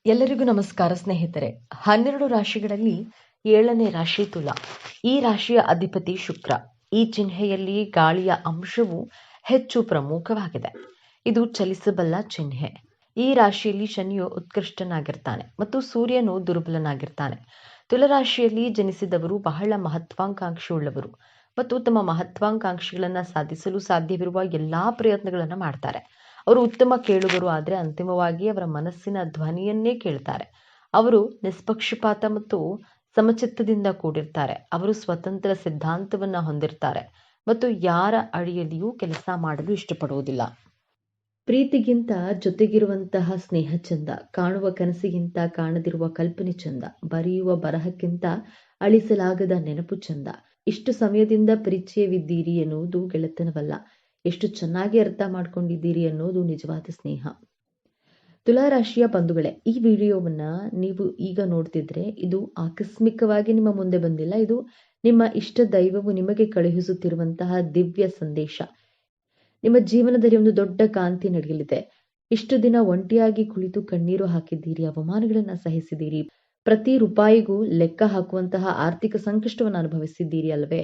ಎಲ್ಲರಿಗೂ ನಮಸ್ಕಾರ ಸ್ನೇಹಿತರೆ. 12 ರಾಶಿಗಳಲ್ಲಿ 7ನೇ ರಾಶಿ ತುಲಾ. ಈ ರಾಶಿಯ ಅಧಿಪತಿ ಶುಕ್ರ. ಈ ಚಿಹ್ನೆಯಲ್ಲಿ ಗಾಳಿಯ ಅಂಶವು ಹೆಚ್ಚು ಪ್ರಮುಖವಾಗಿದೆ. ಇದು ಚಲಿಸಬಲ್ಲ ಚಿಹ್ನೆ. ಈ ರಾಶಿಯಲ್ಲಿ ಶನಿಯು ಉತ್ಕೃಷ್ಟನಾಗಿರ್ತಾನೆ ಮತ್ತು ಸೂರ್ಯನು ದುರ್ಬಲನಾಗಿರ್ತಾನೆ. ತುಲಾರಾಶಿಯಲ್ಲಿ ಜನಿಸಿದವರು ಬಹಳ ಮಹತ್ವಾಕಾಂಕ್ಷೆಯುಳ್ಳವರು ಮತ್ತು ತಮ್ಮ ಮಹತ್ವಾಕಾಂಕ್ಷೆಗಳನ್ನು ಸಾಧಿಸಲು ಸಾಧ್ಯವಿರುವ ಎಲ್ಲಾ ಪ್ರಯತ್ನಗಳನ್ನು ಮಾಡ್ತಾರೆ. ಅವರು ಉತ್ತಮ ಕೇಳುಗರು, ಆದರೆ ಅಂತಿಮವಾಗಿ ಅವರ ಮನಸ್ಸಿನ ಧ್ವನಿಯನ್ನೇ ಕೇಳ್ತಾರೆ. ಅವರು ನಿಷ್ಪಕ್ಷಪಾತ ಮತ್ತು ಸಮಚಿತ್ತದಿಂದ ಕೂಡಿರ್ತಾರೆ. ಅವರು ಸ್ವತಂತ್ರ ಸಿದ್ಧಾಂತವನ್ನು ಹೊಂದಿರ್ತಾರೆ ಮತ್ತು ಯಾರ ಅಡಿಯಲ್ಲಿಯೂ ಕೆಲಸ ಮಾಡಲು ಇಷ್ಟಪಡುವುದಿಲ್ಲ. ಪ್ರೀತಿಗಿಂತ ಜೊತೆಗಿರುವಂತಹ ಸ್ನೇಹ ಚಂದ, ಕಾಣುವ ಕನಸಿಗಿಂತ ಕಾಣದಿರುವ ಕಲ್ಪನೆ ಚಂದ, ಬರೆಯುವ ಬರಹಕ್ಕಿಂತ ಅಳಿಸಲಾಗದ ನೆನಪು ಚಂದ. ಇಷ್ಟು ಸಮಯದಿಂದ ಪರಿಚಯವಿದ್ದೀರಿ ಎನ್ನುವುದು ಗೆಳೆತನವಲ್ಲ, ಎಷ್ಟು ಚೆನ್ನಾಗಿ ಅರ್ಥ ಮಾಡ್ಕೊಂಡಿದ್ದೀರಿ ಅನ್ನೋದು ನಿಜವಾದ ಸ್ನೇಹ. ತುಲಾರಾಶಿಯ ಬಂಧುಗಳೇ, ಈ ವಿಡಿಯೋವನ್ನ ನೀವು ಈಗ ನೋಡ್ತಿದ್ರೆ ಇದು ಆಕಸ್ಮಿಕವಾಗಿ ನಿಮ್ಮ ಮುಂದೆ ಬಂದಿಲ್ಲ. ಇದು ನಿಮ್ಮ ಇಷ್ಟ ದೈವವು ನಿಮಗೆ ಕಳುಹಿಸುತ್ತಿರುವಂತಹ ದಿವ್ಯ ಸಂದೇಶ. ನಿಮ್ಮ ಜೀವನದಲ್ಲಿ ಒಂದು ದೊಡ್ಡ ಕಾಂತಿ ನಡೆಯಲಿದೆ. ಇಷ್ಟು ದಿನ ಒಂಟಿಯಾಗಿ ಕುಳಿತು ಕಣ್ಣೀರು ಹಾಕಿದ್ದೀರಿ, ಅವಮಾನಗಳನ್ನ ಸಹಿಸಿದ್ದೀರಿ, ಪ್ರತಿ ರೂಪಾಯಿಗೂ ಲೆಕ್ಕ ಹಾಕುವಂತಹ ಆರ್ಥಿಕ ಸಂಕಷ್ಟವನ್ನು ಅನುಭವಿಸಿದ್ದೀರಿ ಅಲ್ವೇ?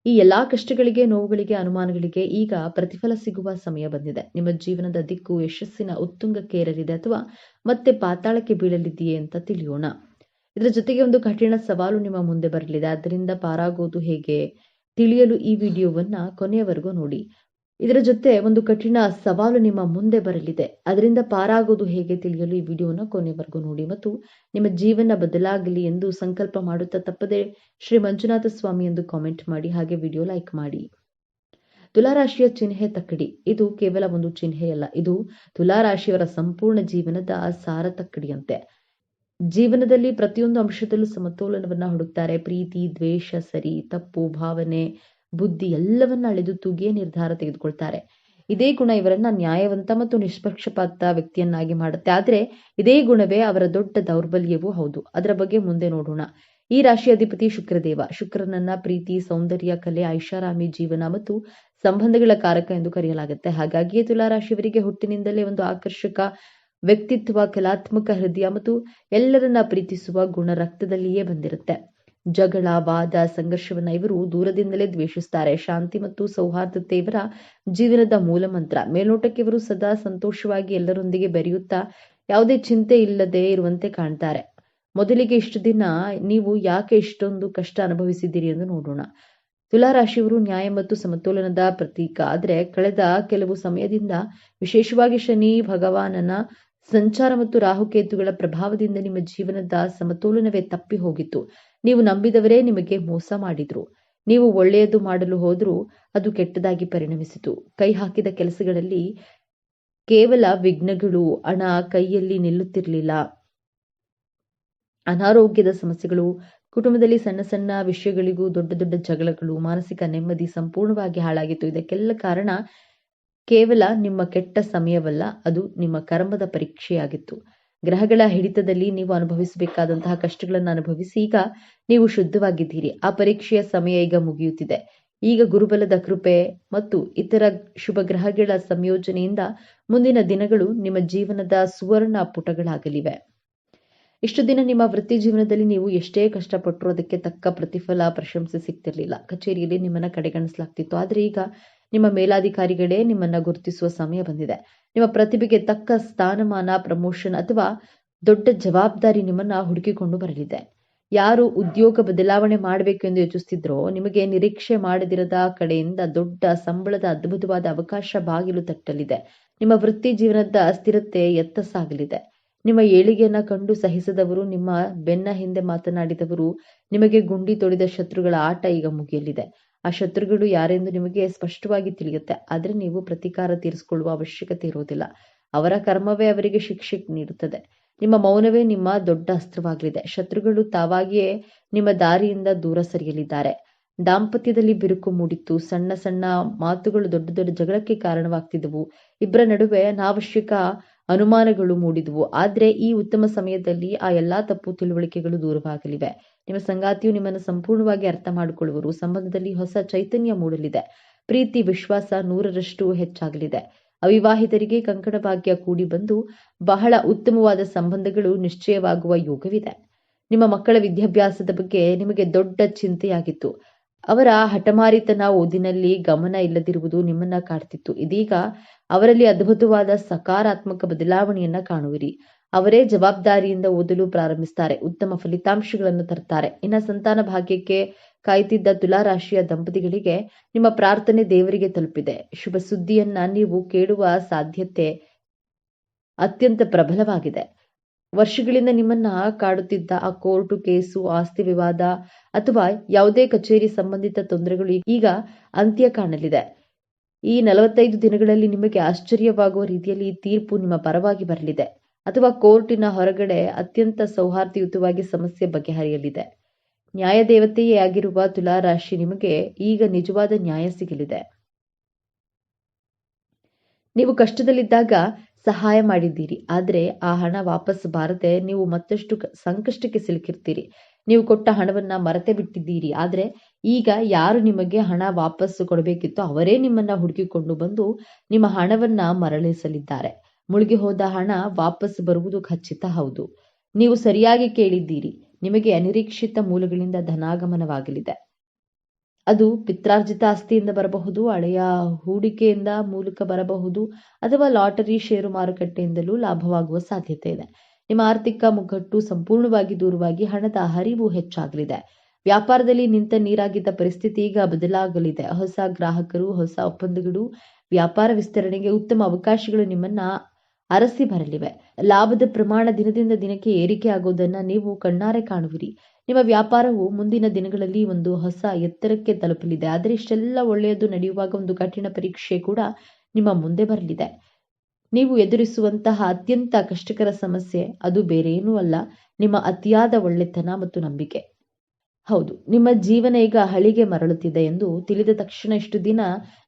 ಈ ಎಲ್ಲಾ ಕಷ್ಟಗಳಿಗೆ, ನೋವುಗಳಿಗೆ, ಅನುಮಾನಗಳಿಗೆ ಈಗ ಪ್ರತಿಫಲ ಸಿಗುವ ಸಮಯ ಬಂದಿದೆ. ನಿಮ್ಮ ಜೀವನದ ದಿಕ್ಕು ಯಶಸ್ಸಿನ ಉತ್ತುಂಗಕ್ಕೆ ಏರಲಿದೆ ಅಥವಾ ಮತ್ತೆ ಪಾತಾಳಕ್ಕೆ ಬೀಳಲಿದೆಯೇ ಅಂತ ತಿಳಿಯೋಣ. ಇದರ ಜೊತೆಗೆ ಒಂದು ಕಠಿಣ ಸವಾಲು ನಿಮ್ಮ ಮುಂದೆ ಬರಲಿದೆ. ಅದರಿಂದ ಪಾರಾಗೋದು ಹೇಗೆ ತಿಳಿಯಲು ಈ ವಿಡಿಯೋವನ್ನ ಕೊನೆಯವರೆಗೂ ನೋಡಿ. ಇದರ ಜೊತೆ ಒಂದು ಕಠಿಣ ಸವಾಲು ನಿಮ್ಮ ಮುಂದೆ ಬರಲಿದೆ, ಅದರಿಂದ ಪಾರಾಗೋದು ಹೇಗೆ ತಿಳಿಯಲು ಈ ವಿಡಿಯೋನ ಕೊನೆವರೆಗೂ ನೋಡಿ ಮತ್ತು ನಿಮ್ಮ ಜೀವನ ಬದಲಾಗಲಿ ಎಂದು ಸಂಕಲ್ಪ ಮಾಡುತ್ತಾ ತಪ್ಪದೆ ಶ್ರೀ ಮಂಜುನಾಥ ಸ್ವಾಮಿ ಎಂದು ಕಾಮೆಂಟ್ ಮಾಡಿ, ಹಾಗೆ ವಿಡಿಯೋ ಲೈಕ್ ಮಾಡಿ. ತುಲಾರಾಶಿಯ ಚಿಹ್ನೆ ತಕ್ಕಡಿ. ಇದು ಕೇವಲ ಒಂದು ಚಿಹ್ನೆಯಲ್ಲ, ಇದು ತುಲಾರಾಶಿಯವರ ಸಂಪೂರ್ಣ ಜೀವನದ ಸಾರ ತಕ್ಕಡಿಯಂತೆ. ಜೀವನದಲ್ಲಿ ಪ್ರತಿಯೊಂದು ಅಂಶದಲ್ಲೂ ಸಮತೋಲನವನ್ನ ಹುಡುಕ್ತಾರೆ. ಪ್ರೀತಿ, ದ್ವೇಷ, ಸರಿ ತಪ್ಪು, ಭಾವನೆ, ಬುದ್ಧಿ ಎಲ್ಲವನ್ನ ಅಳೆದು ತೂಗಿಯೇ ನಿರ್ಧಾರ ತೆಗೆದುಕೊಳ್ತಾರೆ. ಇದೇ ಗುಣ ಇವರನ್ನ ನ್ಯಾಯವಂತ ಮತ್ತು ನಿಷ್ಪಕ್ಷಪಾತ ವ್ಯಕ್ತಿಯನ್ನಾಗಿ ಮಾಡುತ್ತೆ. ಆದರೆ ಇದೇ ಗುಣವೇ ಅವರ ದೊಡ್ಡ ದೌರ್ಬಲ್ಯವೂ ಹೌದು. ಅದರ ಬಗ್ಗೆ ಮುಂದೆ ನೋಡೋಣ. ಈ ರಾಶಿಯ ಅಧಿಪತಿ ಶುಕ್ರದೇವ. ಶುಕ್ರನನ್ನ ಪ್ರೀತಿ, ಸೌಂದರ್ಯ, ಕಲೆ, ಐಷಾರಾಮಿ ಜೀವನ ಮತ್ತು ಸಂಬಂಧಗಳ ಕಾರಕ ಎಂದು ಕರೆಯಲಾಗುತ್ತೆ. ಹಾಗಾಗಿಯೇ ತುಲಾರಾಶಿಯವರಿಗೆ ಹುಟ್ಟಿನಿಂದಲೇ ಒಂದು ಆಕರ್ಷಕ ವ್ಯಕ್ತಿತ್ವ, ಕಲಾತ್ಮಕ ಹೃದಯ ಮತ್ತು ಎಲ್ಲರನ್ನ ಪ್ರೀತಿಸುವ ಗುಣ ರಕ್ತದಲ್ಲಿಯೇ ಬಂದಿರುತ್ತೆ. ಜಗಳ, ವಾದ, ಸಂಘರ್ಷವನ್ನ ಇವರು ದೂರದಿಂದಲೇ ದ್ವೇಷಿಸ್ತಾರೆ. ಶಾಂತಿ ಮತ್ತು ಸೌಹಾರ್ದತೆ ಇವರ ಜೀವನದ ಮೂಲ ಮಂತ್ರ. ಮೇಲ್ನೋಟಕ್ಕೆ ಇವರು ಸದಾ ಸಂತೋಷವಾಗಿ ಎಲ್ಲರೊಂದಿಗೆ ಬೆರೆಯುತ್ತಾ ಯಾವುದೇ ಚಿಂತೆ ಇಲ್ಲದೆ ಇರುವಂತೆ ಕಾಣ್ತಾರೆ. ಮೊದಲಿಗೆ ಇಷ್ಟು ದಿನ ನೀವು ಯಾಕೆ ಇಷ್ಟೊಂದು ಕಷ್ಟ ಅನುಭವಿಸಿದ್ದೀರಿ ಎಂದು ನೋಡೋಣ. ತುಲಾರಾಶಿಯವರು ನ್ಯಾಯ ಮತ್ತು ಸಮತೋಲನದ ಪ್ರತೀಕ. ಆದರೆ ಕಳೆದ ಕೆಲವು ಸಮಯದಿಂದ ವಿಶೇಷವಾಗಿ ಶನಿ ಭಗವಾನನ ಸಂಚಾರ ಮತ್ತು ರಾಹುಕೇತುಗಳ ಪ್ರಭಾವದಿಂದ ನಿಮ್ಮ ಜೀವನದ ಸಮತೋಲನವೇ ತಪ್ಪಿ ಹೋಗಿತ್ತು. ನೀವು ನಂಬಿದವರೇ ನಿಮಗೆ ಮೋಸ ಮಾಡಿದ್ರು. ನೀವು ಒಳ್ಳೆಯದು ಮಾಡಲು ಹೋದ್ರೂ ಅದು ಕೆಟ್ಟದಾಗಿ ಪರಿಣಮಿಸಿತು. ಕೈ ಹಾಕಿದ ಕೆಲಸಗಳಲ್ಲಿ ಕೇವಲ ವಿಘ್ನಗಳು, ಹಣ ಕೈಯಲ್ಲಿ ನಿಲ್ಲುತ್ತಿರಲಿಲ್ಲ, ಅನಾರೋಗ್ಯದ ಸಮಸ್ಯೆಗಳು, ಕುಟುಂಬದಲ್ಲಿ ಸಣ್ಣ ಸಣ್ಣ ವಿಷಯಗಳಿಗೂ ದೊಡ್ಡ ದೊಡ್ಡ ಜಗಳಗಳು, ಮಾನಸಿಕ ನೆಮ್ಮದಿ ಸಂಪೂರ್ಣವಾಗಿ ಹಾಳಾಗಿತ್ತು. ಇದಕ್ಕೆಲ್ಲ ಕಾರಣ ಕೇವಲ ನಿಮ್ಮ ಕೆಟ್ಟ ಸಮಯವಲ್ಲ, ಅದು ನಿಮ್ಮ ಕರ್ಮದ ಪರೀಕ್ಷೆಯಾಗಿತ್ತು. ಗ್ರಹಗಳ ಹಿಡಿತದಲ್ಲಿ ನೀವು ಅನುಭವಿಸಬೇಕಾದಂತಹ ಕಷ್ಟಗಳನ್ನು ಅನುಭವಿಸಿ ಈಗ ನೀವು ಶುದ್ಧವಾಗಿದ್ದೀರಿ. ಆ ಪರೀಕ್ಷೆಯ ಸಮಯ ಈಗ ಮುಗಿಯುತ್ತಿದೆ. ಈಗ ಗುರುಬಲದ ಕೃಪೆ ಮತ್ತು ಇತರ ಶುಭ ಗ್ರಹಗಳ ಸಂಯೋಜನೆಯಿಂದ ಮುಂದಿನ ದಿನಗಳು ನಿಮ್ಮ ಜೀವನದ ಸುವರ್ಣ ಪುಟಗಳಾಗಲಿವೆ. ಇಷ್ಟು ದಿನ ನಿಮ್ಮ ವೃತ್ತಿ ಜೀವನದಲ್ಲಿ ನೀವು ಎಷ್ಟೇ ಕಷ್ಟಪಟ್ಟರೂ ಅದಕ್ಕೆ ತಕ್ಕ ಪ್ರತಿಫಲ, ಪ್ರಶಂಸೆ ಸಿಗ್ತಿರ್ಲಿಲ್ಲ. ಕಚೇರಿಯಲ್ಲಿ ನಿಮ್ಮನ್ನ ಕಡೆಗಣಿಸಲಾಗ್ತಿತ್ತು. ಆದರೆ ಈಗ ನಿಮ್ಮ ಮೇಲಾಧಿಕಾರಿಗಳೇ ನಿಮ್ಮನ್ನ ಗುರುತಿಸುವ ಸಮಯ ಬಂದಿದೆ. ನಿಮ್ಮ ಪ್ರತಿಭೆಗೆ ತಕ್ಕ ಸ್ಥಾನಮಾನ, ಪ್ರಮೋಷನ್ ಅಥವಾ ದೊಡ್ಡ ಜವಾಬ್ದಾರಿ ನಿಮ್ಮನ್ನ ಹುಡುಕಿಕೊಂಡು ಬರಲಿದೆ. ಯಾರು ಉದ್ಯೋಗ ಬದಲಾವಣೆ ಮಾಡಬೇಕು ಎಂದು ಯೋಚಿಸ್ತಿದ್ರೋ ನಿಮಗೆ ನಿರೀಕ್ಷೆ ಮಾಡದಿರದ ಕಡೆಯಿಂದ ದೊಡ್ಡ ಸಂಬಳದ ಅದ್ಭುತವಾದ ಅವಕಾಶ ಬಾಗಿಲು ತಟ್ಟಲಿದೆ. ನಿಮ್ಮ ವೃತ್ತಿ ಜೀವನದ ಸ್ಥಿರತೆ ಎತ್ತ ಸಾಗಲಿದೆ. ನಿಮ್ಮ ಏಳಿಗೆಯನ್ನ ಕಂಡು ಸಹಿಸದವರು, ನಿಮ್ಮ ಬೆನ್ನ ಹಿಂದೆ ಮಾತನಾಡಿದವರು, ನಿಮಗೆ ಗುಂಡಿ ತೊಡಿದ ಶತ್ರುಗಳ ಆಟ ಈಗ ಮುಗಿಯಲಿದೆ. ಆ ಶತ್ರುಗಳು ಯಾರೆಂದು ನಿಮಗೆ ಸ್ಪಷ್ಟವಾಗಿ ತಿಳಿಯುತ್ತೆ. ಆದರೆ ನೀವು ಪ್ರತೀಕಾರ ತೀರಿಸಿಕೊಳ್ಳುವ ಅವಶ್ಯಕತೆ ಇರುವುದಿಲ್ಲ. ಅವರ ಕರ್ಮವೇ ಅವರಿಗೆ ಶಿಕ್ಷೆ ನೀಡುತ್ತದೆ. ನಿಮ್ಮ ಮೌನವೇ ನಿಮ್ಮ ದೊಡ್ಡ ಅಸ್ತ್ರವಾಗಲಿದೆ. ಶತ್ರುಗಳು ತಾವಾಗಿಯೇ ನಿಮ್ಮ ದಾರಿಯಿಂದ ದೂರ ಸರಿಯಲಿದ್ದಾರೆ. ದಾಂಪತ್ಯದಲ್ಲಿ ಬಿರುಕು ಮೂಡಿತ್ತು. ಸಣ್ಣ ಸಣ್ಣ ಮಾತುಗಳು ದೊಡ್ಡ ದೊಡ್ಡ ಜಗಳಕ್ಕೆ ಕಾರಣವಾಗ್ತಿದ್ದವು. ಇಬ್ಬರ ನಡುವೆ ಅನಾವಶ್ಯಕ ಅನುಮಾನಗಳು ಮೂಡಿದವು. ಆದರೆ ಈ ಉತ್ತಮ ಸಮಯದಲ್ಲಿ ಆ ಎಲ್ಲಾ ತಪ್ಪು ತಿಳುವಳಿಕೆಗಳು ದೂರವಾಗಲಿವೆ. ನಿಮ್ಮ ಸಂಗಾತಿಯು ನಿಮ್ಮನ್ನು ಸಂಪೂರ್ಣವಾಗಿ ಅರ್ಥ ಮಾಡಿಕೊಳ್ಳುವರು. ಸಂಬಂಧದಲ್ಲಿ ಹೊಸ ಚೈತನ್ಯ ಮೂಡಲಿದೆ. ಪ್ರೀತಿ, ವಿಶ್ವಾಸ 100ರಷ್ಟು ಹೆಚ್ಚಾಗಲಿದೆ. ಅವಿವಾಹಿತರಿಗೆ ಕಂಕಣ ಭಾಗ್ಯ ಕೂಡಿ ಬಂದು ಬಹಳ ಉತ್ತಮವಾದ ಸಂಬಂಧಗಳು ನಿಶ್ಚಯವಾಗುವ ಯೋಗವಿದೆ. ನಿಮ್ಮ ಮಕ್ಕಳ ವಿದ್ಯಾಭ್ಯಾಸದ ಬಗ್ಗೆ ನಿಮಗೆ ದೊಡ್ಡ ಚಿಂತೆಯಾಗಿತ್ತು. ಅವರ ಹಠಮಾರಿತನ, ಓದಿನಲ್ಲಿ ಗಮನ ಇಲ್ಲದಿರುವುದು ನಿಮ್ಮನ್ನ ಕಾಡ್ತಿತ್ತು. ಇದೀಗ ಅವರಲ್ಲಿ ಅದ್ಭುತವಾದ ಸಕಾರಾತ್ಮಕ ಬದಲಾವಣೆಯನ್ನ ಕಾಣುವಿರಿ. ಅವರೇ ಜವಾಬ್ದಾರಿಯಿಂದ ಓದಲು ಪ್ರಾರಂಭಿಸ್ತಾರೆ, ಉತ್ತಮ ಫಲಿತಾಂಶಗಳನ್ನು ತರ್ತಾರೆ. ಇನ್ನು ಸಂತಾನ ಭಾಗ್ಯಕ್ಕೆ ಕಾಯ್ತಿದ್ದ ತುಲಾರಾಶಿಯ ದಂಪತಿಗಳಿಗೆ ನಿಮ್ಮ ಪ್ರಾರ್ಥನೆ ದೇವರಿಗೆ ತಲುಪಿದೆ. ಶುಭ ಸುದ್ದಿಯನ್ನ ನೀವು ಕೇಳುವ ಸಾಧ್ಯತೆ ಅತ್ಯಂತ ಪ್ರಬಲವಾಗಿದೆ. ವರ್ಷಗಳಿಂದ ನಿಮ್ಮನ್ನ ಕಾಡುತ್ತಿದ್ದ ಆ ಕೋರ್ಟು ಕೇಸು, ಆಸ್ತಿ ವಿವಾದ ಅಥವಾ ಯಾವುದೇ ಕಚೇರಿ ಸಂಬಂಧಿತ ತೊಂದರೆಗಳು ಈಗ ಅಂತ್ಯ ಕಾಣಲಿದೆ. ಈ 45 ದಿನಗಳಲ್ಲಿ ನಿಮಗೆ ಆಶ್ಚರ್ಯವಾಗುವ ರೀತಿಯಲ್ಲಿ ಈ ತೀರ್ಪು ನಿಮ್ಮ ಪರವಾಗಿ ಬರಲಿದೆ ಅಥವಾ ಕೋರ್ಟಿನ ಹೊರಗಡೆ ಅತ್ಯಂತ ಸೌಹಾರ್ದಯುತವಾಗಿ ಸಮಸ್ಯೆ ಬಗೆಹರಿಯಲಿದೆ. ನ್ಯಾಯದೇವತೆಯೇ ಆಗಿರುವ ತುಲಾರಾಶಿ ನಿಮಗೆ ಈಗ ನಿಜವಾದ ನ್ಯಾಯ ಸಿಗಲಿದೆ. ನೀವು ಕಷ್ಟದಲ್ಲಿದ್ದಾಗ ಸಹಾಯ ಮಾಡಿದ್ದೀರಿ, ಆದರೆ ಆ ಹಣ ವಾಪಸ್ ಬಾರದೆ ನೀವು ಮತ್ತಷ್ಟು ಸಂಕಷ್ಟಕ್ಕೆ ಸಿಲುಕಿರ್ತೀರಿ. ನೀವು ಕೊಟ್ಟ ಹಣವನ್ನ ಮರೆತೇ ಬಿಟ್ಟಿದ್ದೀರಿ, ಆದರೆ ಈಗ ಯಾರು ನಿಮಗೆ ಹಣ ವಾಪಸ್ ಕೊಡಬೇಕಿತ್ತೋ ಅವರೇ ನಿಮ್ಮನ್ನ ಹುಡುಕಿಕೊಂಡು ಬಂದು ನಿಮ್ಮ ಹಣವನ್ನ ಮರಳಿಸಲಿದ್ದಾರೆ. ಮುಳುಗಿ ಹೋದ ಹಣ ವಾಪಸ್ ಬರುವುದು ಖಚಿತ. ಹೌದು, ನೀವು ಸರಿಯಾಗಿ ಕೇಳಿದ್ದೀರಿ. ನಿಮಗೆ ಅನಿರೀಕ್ಷಿತ ಮೂಲಗಳಿಂದ ಧನಾಗಮನವಾಗಲಿದೆ. ಅದು ಪಿತ್ರಾರ್ಜಿತ ಆಸ್ತಿಯಿಂದ ಬರಬಹುದು, ಹಳೆಯ ಹೂಡಿಕೆಯಿಂದ ಮೂಲಕ ಬರಬಹುದು, ಅಥವಾ ಲಾಟರಿ, ಷೇರು ಮಾರುಕಟ್ಟೆಯಿಂದಲೂ ಲಾಭವಾಗುವ ಸಾಧ್ಯತೆ ಇದೆ. ನಿಮ್ಮ ಆರ್ಥಿಕ ಮುಗ್ಗಟ್ಟು ಸಂಪೂರ್ಣವಾಗಿ ದೂರವಾಗಿ ಹಣದ ಹರಿವು ಹೆಚ್ಚಾಗಲಿದೆ. ವ್ಯಾಪಾರದಲ್ಲಿ ನಿಂತ ನೀರಾಗಿದ್ದ ಪರಿಸ್ಥಿತಿ ಈಗ ಬದಲಾಗಲಿದೆ. ಹೊಸ ಗ್ರಾಹಕರು, ಹೊಸ ಒಪ್ಪಂದಗಳು, ವ್ಯಾಪಾರ ವಿಸ್ತರಣೆಗೆ ಉತ್ತಮ ಅವಕಾಶಗಳು ನಿಮ್ಮನ್ನ ಅರಸಿ ಬರಲಿವೆ. ಲಾಭದ ಪ್ರಮಾಣ ದಿನದಿಂದ ದಿನಕ್ಕೆ ಏರಿಕೆ ಆಗೋದನ್ನ ನೀವು ಕಣ್ಣಾರೆ ಕಾಣುವಿರಿ. ನಿಮ್ಮ ವ್ಯಾಪಾರವು ಮುಂದಿನ ದಿನಗಳಲ್ಲಿ ಒಂದು ಹೊಸ ಎತ್ತರಕ್ಕೆ ತಲುಪಲಿದೆ. ಆದರೆ ಇಷ್ಟೆಲ್ಲ ಒಳ್ಳೆಯದು ನಡೆಯುವಾಗ ಒಂದು ಕಠಿಣ ಪರೀಕ್ಷೆ ಕೂಡ ನಿಮ್ಮ ಮುಂದೆ ಬರಲಿದೆ. ನೀವು ಎದುರಿಸುವಂತಹ ಅತ್ಯಂತ ಕಷ್ಟಕರ ಸಮಸ್ಯೆ ಅದು ಬೇರೇನೂ ಅಲ್ಲ, ನಿಮ್ಮ ಅತಿಯಾದ ಒಳ್ಳೆತನ ಮತ್ತು ನಂಬಿಕೆ. ಹೌದು, ನಿಮ್ಮ ಜೀವನ ಈಗ ಹಳಿಗೆ ಮರಳುತ್ತಿದೆ ಎಂದು ತಿಳಿದ ತಕ್ಷಣ ಇಷ್ಟು ದಿನ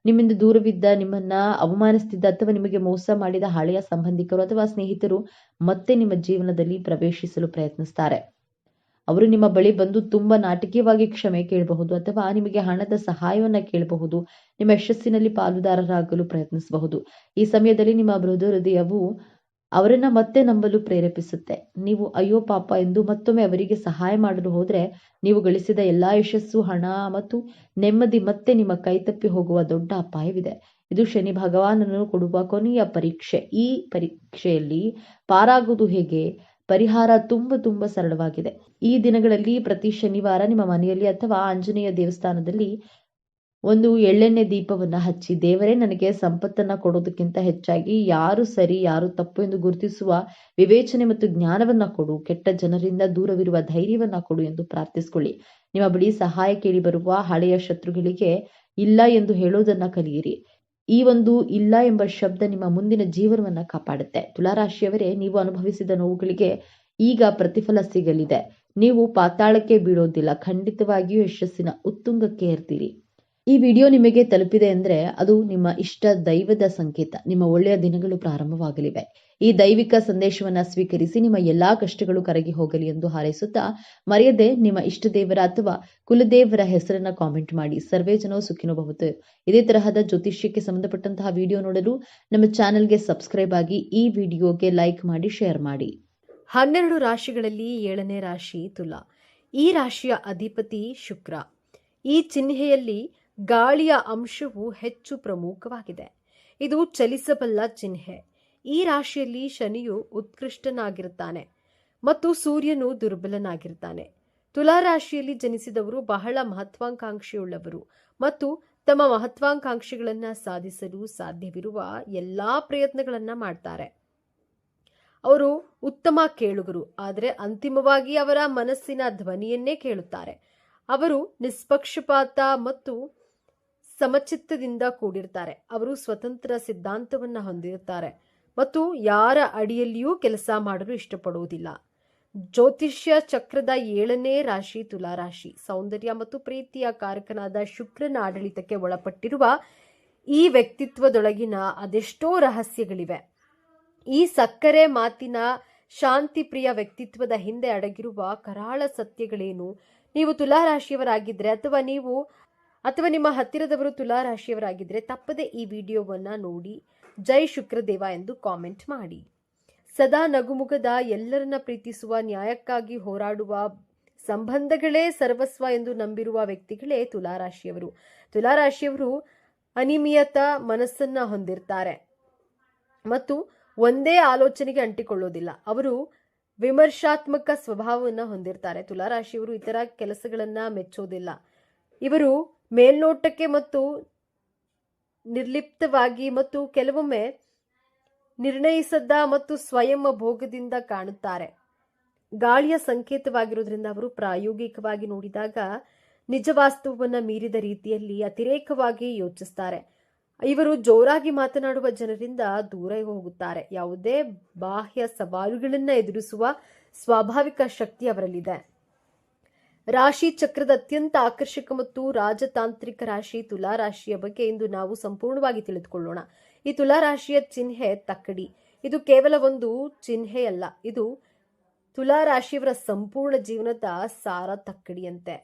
ನಿಮ್ಮಿಂದ ದೂರವಿದ್ದ, ನಿಮ್ಮನ್ನ ಅವಮಾನಿಸುತ್ತಿದ್ದ ಅಥವಾ ನಿಮಗೆ ಮೋಸ ಮಾಡಿದ ಹಳೆಯ ಸಂಬಂಧಿಕರು ಅಥವಾ ಸ್ನೇಹಿತರು ಮತ್ತೆ ನಿಮ್ಮ ಜೀವನದಲ್ಲಿ ಪ್ರವೇಶಿಸಲು ಪ್ರಯತ್ನಿಸ್ತಾರೆ. ಅವರು ನಿಮ್ಮ ಬಳಿ ಬಂದು ತುಂಬಾ ನಾಟಕೀಯವಾಗಿ ಕ್ಷಮೆ ಕೇಳಬಹುದು ಅಥವಾ ನಿಮಗೆ ಹಣದ ಸಹಾಯವನ್ನ ಕೇಳಬಹುದು. ನಿಮ್ಮ ಯಶಸ್ಸಿನಲ್ಲಿ ಪಾಲುದಾರರಾಗಲು ಪ್ರಯತ್ನಿಸಬಹುದು. ಈ ಸಮಯದಲ್ಲಿ ನಿಮ್ಮ ಮೃದು ಹೃದಯವು ಅವರನ್ನ ಮತ್ತೆ ನಂಬಲು ಪ್ರೇರೇಪಿಸುತ್ತೆ. ನೀವು ಅಯ್ಯೋ ಪಾಪ ಎಂದು ಮತ್ತೊಮ್ಮೆ ಅವರಿಗೆ ಸಹಾಯ ಮಾಡಲು ಹೋದ್ರೆ ನೀವು ಗಳಿಸಿದ ಎಲ್ಲಾ ಯಶಸ್ಸು, ಹಣ ಮತ್ತು ನೆಮ್ಮದಿ ಮತ್ತೆ ನಿಮ್ಮ ಕೈತಪ್ಪಿ ಹೋಗುವ ದೊಡ್ಡ ಅಪಾಯವಿದೆ. ಇದು ಶನಿ ಭಗವಾನನು ಕೊಡುವ ಕೊನೆಯ ಪರೀಕ್ಷೆ. ಈ ಪರೀಕ್ಷೆಯಲ್ಲಿ ಪಾರಾಗುವುದು ಹೇಗೆ? ಪರಿಹಾರ ತುಂಬಾ ಸರಳವಾಗಿದೆ. ಈ ದಿನಗಳಲ್ಲಿ ಪ್ರತಿ ಶನಿವಾರ ನಿಮ್ಮ ಮನೆಯಲ್ಲಿ ಅಥವಾ ಆಂಜನೇಯ ದೇವಸ್ಥಾನದಲ್ಲಿ ಒಂದು ಎಳ್ಳೆಣ್ಣೆ ದೀಪವನ್ನ ಹಚ್ಚಿ, ದೇವರೇ ನನಗೆ ಸಂಪತ್ತನ್ನ ಕೊಡೋದಕ್ಕಿಂತ ಹೆಚ್ಚಾಗಿ ಯಾರು ಸರಿ ಯಾರು ತಪ್ಪು ಎಂದು ಗುರುತಿಸುವ ವಿವೇಚನೆ ಮತ್ತು ಜ್ಞಾನವನ್ನ ಕೊಡು, ಕೆಟ್ಟ ಜನರಿಂದ ದೂರವಿರುವ ಧೈರ್ಯವನ್ನ ಕೊಡು ಎಂದು ಪ್ರಾರ್ಥಿಸಿಕೊಳ್ಳಿ. ನಿಮ್ಮ ಬಳಿ ಸಹಾಯ ಕೇಳಿ ಬರುವ ಹಳೆಯ ಶತ್ರುಗಳಿಗೆ ಇಲ್ಲ ಎಂದು ಹೇಳೋದನ್ನ ಕಲಿಯಿರಿ. ಈ ಒಂದು ಇಲ್ಲ ಎಂಬ ಶಬ್ದ ನಿಮ್ಮ ಮುಂದಿನ ಜೀವನವನ್ನ ಕಾಪಾಡುತ್ತೆ. ತುಲಾರಾಶಿಯವರೇ, ನೀವು ಅನುಭವಿಸಿದ ನೋವುಗಳಿಗೆ ಈಗ ಪ್ರತಿಫಲ ಸಿಗಲಿದೆ. ನೀವು ಪಾತಾಳಕ್ಕೆ ಬೀಳೋದಿಲ್ಲ, ಖಂಡಿತವಾಗಿಯೂ ಯಶಸ್ಸಿನ ಉತ್ತುಂಗಕ್ಕೆ ಏರ್ತೀರಿ. ಈ ವಿಡಿಯೋ ನಿಮಗೆ ತಲುಪಿದೆ ಅಂದ್ರೆ ಅದು ನಿಮ್ಮ ಇಷ್ಟ ದೈವದ ಸಂಕೇತ. ನಿಮ್ಮ ಒಳ್ಳೆಯ ದಿನಗಳು ಪ್ರಾರಂಭವಾಗಲಿವೆ. ಈ ದೈವಿಕ ಸಂದೇಶವನ್ನ ಸ್ವೀಕರಿಸಿ ನಿಮ್ಮ ಎಲ್ಲಾ ಕಷ್ಟಗಳು ಕರಗಿ ಹೋಗಲಿ ಎಂದು ಹಾರೈಸುತ್ತಾ, ಮರೆಯದೆ ನಿಮ್ಮ ಇಷ್ಟ ದೇವರ ಅಥವಾ ಕುಲದೇವರ ಹೆಸರನ್ನ ಕಾಮೆಂಟ್ ಮಾಡಿ. ಸರ್ವೇ ಜನೋ ಸುಖಿನೋ ಭವಂತು. ಇದೇ ತರಹದ ಜ್ಯೋತಿಷ್ಯಕ್ಕೆ ಸಂಬಂಧಪಟ್ಟಂತಹ ವಿಡಿಯೋ ನೋಡಲು ನಮ್ಮ ಚಾನೆಲ್ಗೆ ಸಬ್ಸ್ಕ್ರೈಬ್ ಆಗಿ, ಈ ವಿಡಿಯೋಗೆ ಲೈಕ್ ಮಾಡಿ, ಶೇರ್ ಮಾಡಿ. 12 ರಾಶಿಗಳಲ್ಲಿ 7ನೇ ರಾಶಿ ತುಲಾ. ಈ ರಾಶಿಯ ಅಧಿಪತಿ ಶುಕ್ರ. ಈ ಚಿಹ್ನೆಯಲ್ಲಿ ಗಾಳಿಯ ಅಂಶವು ಹೆಚ್ಚು ಪ್ರಮುಖವಾಗಿದೆ. ಇದು ಚಲಿಸಬಲ್ಲ ಚಿಹ್ನೆ. ಈ ರಾಶಿಯಲ್ಲಿ ಶನಿಯು ಉತ್ಕೃಷ್ಟನಾಗಿರುತ್ತಾನೆ ಮತ್ತು ಸೂರ್ಯನು ದುರ್ಬಲನಾಗಿರ್ತಾನೆ. ತುಲಾ ರಾಶಿಯಲ್ಲಿ ಜನಿಸಿದವರು ಬಹಳ ಮಹತ್ವಾಕಾಂಕ್ಷೆಯುಳ್ಳವರು ಮತ್ತು ತಮ್ಮ ಮಹತ್ವಾಕಾಂಕ್ಷೆಗಳನ್ನು ಸಾಧಿಸಲು ಸಾಧ್ಯವಿರುವ ಎಲ್ಲಾ ಪ್ರಯತ್ನಗಳನ್ನ ಮಾಡ್ತಾರೆ. ಅವರು ಉತ್ತಮ ಕೇಳುಗರು, ಆದರೆ ಅಂತಿಮವಾಗಿ ಅವರ ಮನಸ್ಸಿನ ಧ್ವನಿಯನ್ನೇ ಕೇಳುತ್ತಾರೆ. ಅವರು ನಿಷ್ಪಕ್ಷಪಾತ ಮತ್ತು ಸಮಚಿತ್ತದಿಂದ ಕೂಡಿರ್ತಾರೆ. ಅವರು ಸ್ವತಂತ್ರ ಸಿದ್ಧಾಂತವನ್ನ ಹೊಂದಿರುತ್ತಾರೆ ಮತ್ತು ಯಾರ ಅಡಿಯಲ್ಲಿಯೂ ಕೆಲಸ ಮಾಡಲು ಇಷ್ಟಪಡುವುದಿಲ್ಲ. ಜ್ಯೋತಿಷ್ಯ ಚಕ್ರದ 7ನೇ ರಾಶಿ ತುಲಾರಾಶಿ. ಸೌಂದರ್ಯ ಮತ್ತು ಪ್ರೀತಿಯ ಕಾರಕನಾದ ಶುಕ್ರನ ಆಡಳಿತಕ್ಕೆ ಒಳಪಟ್ಟಿರುವ ಈ ವ್ಯಕ್ತಿತ್ವದೊಳಗಿನ ಅದೆಷ್ಟೋ ರಹಸ್ಯಗಳಿವೆ. ಈ ಸಕ್ಕರೆ ಮಾತಿನ ಶಾಂತಿಪ್ರಿಯ ವ್ಯಕ್ತಿತ್ವದ ಹಿಂದೆ ಅಡಗಿರುವ ಕರಾಳ ಸತ್ಯಗಳೇನು? ನೀವು ತುಲಾರಾಶಿಯವರಾಗಿದ್ದರೆ ಅಥವಾ ನಿಮ್ಮ ಹತ್ತಿರದವರು ತುಲಾರಾಶಿಯವರಾಗಿದ್ದರೆ ತಪ್ಪದೆ ಈ ವಿಡಿಯೋವನ್ನ ನೋಡಿ ಜೈ ಶುಕ್ರದೇವ ಎಂದು ಕಾಮೆಂಟ್ ಮಾಡಿ. ಸದಾ ನಗುಮುಗದ, ಎಲ್ಲರನ್ನ ಪ್ರೀತಿಸುವ, ನ್ಯಾಯಕ್ಕಾಗಿ ಹೋರಾಡುವ, ಸಂಬಂಧಗಳೇ ಸರ್ವಸ್ವ ಎಂದು ನಂಬಿರುವ ವ್ಯಕ್ತಿಗಳೇ ತುಲಾರಾಶಿಯವರು. ತುಲಾರಾಶಿಯವರು ಅನಿಯಮಿತ ಮನಸ್ಸನ್ನ ಹೊಂದಿರ್ತಾರೆ ಮತ್ತು ಒಂದೇ ಆಲೋಚನೆಗೆ ಅಂಟಿಕೊಳ್ಳೋದಿಲ್ಲ. ಅವರು ವಿಮರ್ಶಾತ್ಮಕ ಸ್ವಭಾವವನ್ನು ಹೊಂದಿರ್ತಾರೆ. ತುಲಾರಾಶಿಯವರು ಇತರ ಕೆಲಸಗಳನ್ನ ಮೆಚ್ಚೋದಿಲ್ಲ. ಇವರು ಮೇಲ್ನೋಟಕ್ಕೆ ಮತ್ತು ನಿರ್ಲಿಪ್ತವಾಗಿ ಮತ್ತು ಕೆಲವೊಮ್ಮೆ ನಿರ್ಣಯಿಸದ ಮತ್ತು ಸ್ವಯಂ ಭೋಗದಿಂದ ಕಾಣುತ್ತಾರೆ. ಗಾಳಿಯ ಸಂಕೇತವಾಗಿರೋದ್ರಿಂದ ಅವರು ಪ್ರಾಯೋಗಿಕವಾಗಿ ನೋಡಿದಾಗ ನಿಜ ವಾಸ್ತವವನ್ನು ಮೀರಿದ ರೀತಿಯಲ್ಲಿ ಅತಿರೇಕವಾಗಿ ಯೋಚಿಸ್ತಾರೆ. ಇವರು ಜೋರಾಗಿ ಮಾತನಾಡುವ ಜನರಿಂದ ದೂರ ಹೋಗುತ್ತಾರೆ. ಯಾವುದೇ ಬಾಹ್ಯ ಸವಾಲುಗಳನ್ನು ಎದುರಿಸುವ ಸ್ವಾಭಾವಿಕ ಶಕ್ತಿ ಅವರಲ್ಲಿದೆ. ರಾಶಿ ಚಕ್ರದ ಅತ್ಯಂತ ಆಕರ್ಷಕ ಮತ್ತು ರಾಜತಾಂತ್ರಿಕ ರಾಶಿ ತುಲಾರಾಶಿಯ ಬಗ್ಗೆ ಇಂದು ನಾವು ಸಂಪೂರ್ಣವಾಗಿ ತಿಳಿದುಕೊಳ್ಳೋಣ. ಈ ತುಲಾರಾಶಿಯ ಚಿಹ್ನೆ ತಕ್ಕಡಿ. ಇದು ಕೇವಲ ಒಂದು ಚಿಹ್ನೆಯಲ್ಲ, ಇದು ತುಲಾರಾಶಿಯವರ ಸಂಪೂರ್ಣ ಜೀವನದ ಸಾರ ತಕ್ಕಡಿಯಂತೆ.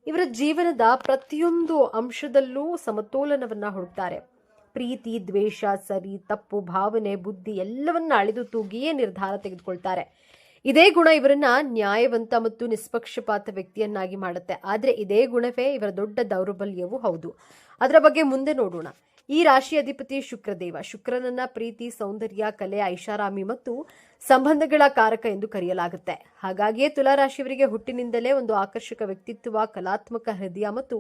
ಇವರ ಜೀವನದ ಪ್ರತಿಯೊಂದು ಅಂಶದಲ್ಲೂ ಸಮತೋಲನವನ್ನ ಹುಡುಕ್ತಾರೆ. ಪ್ರೀತಿ, ದ್ವೇಷ, ಸರಿ ತಪ್ಪು, ಭಾವನೆ, ಬುದ್ಧಿ ಎಲ್ಲವನ್ನ ಅಳೆದು ತೂಗಿಯೇ ನಿರ್ಧಾರ ತೆಗೆದುಕೊಳ್ತಾರೆ. ಇದೇ ಗುಣ ಇವರನ್ನ ನ್ಯಾಯವಂತ ಮತ್ತು ನಿಷ್ಪಕ್ಷಪಾತ ವ್ಯಕ್ತಿಯನ್ನಾಗಿ ಮಾಡುತ್ತೆ. ಆದರೆ ಇದೇ ಗುಣವೇ ಇವರ ದೊಡ್ಡ ದೌರ್ಬಲ್ಯವೂ ಹೌದು. ಅದರ ಬಗ್ಗೆ ಮುಂದೆ ನೋಡೋಣ. ಈ ರಾಶಿ ಅಧಿಪತಿ ಶುಕ್ರದೇವ. ಶುಕ್ರನನ್ನ ಪ್ರೀತಿ, ಸೌಂದರ್ಯ, ಕಲೆ, ಐಷಾರಾಮಿ ಮತ್ತು ಸಂಬಂಧಗಳ ಕಾರಕ ಎಂದು ಕರೆಯಲಾಗುತ್ತೆ. ಹಾಗಾಗಿಯೇ ತುಲಾರಾಶಿಯವರಿಗೆ ಹುಟ್ಟಿನಿಂದಲೇ ಒಂದು ಆಕರ್ಷಕ ವ್ಯಕ್ತಿತ್ವ, ಕಲಾತ್ಮಕ ಹೃದಯ ಮತ್ತು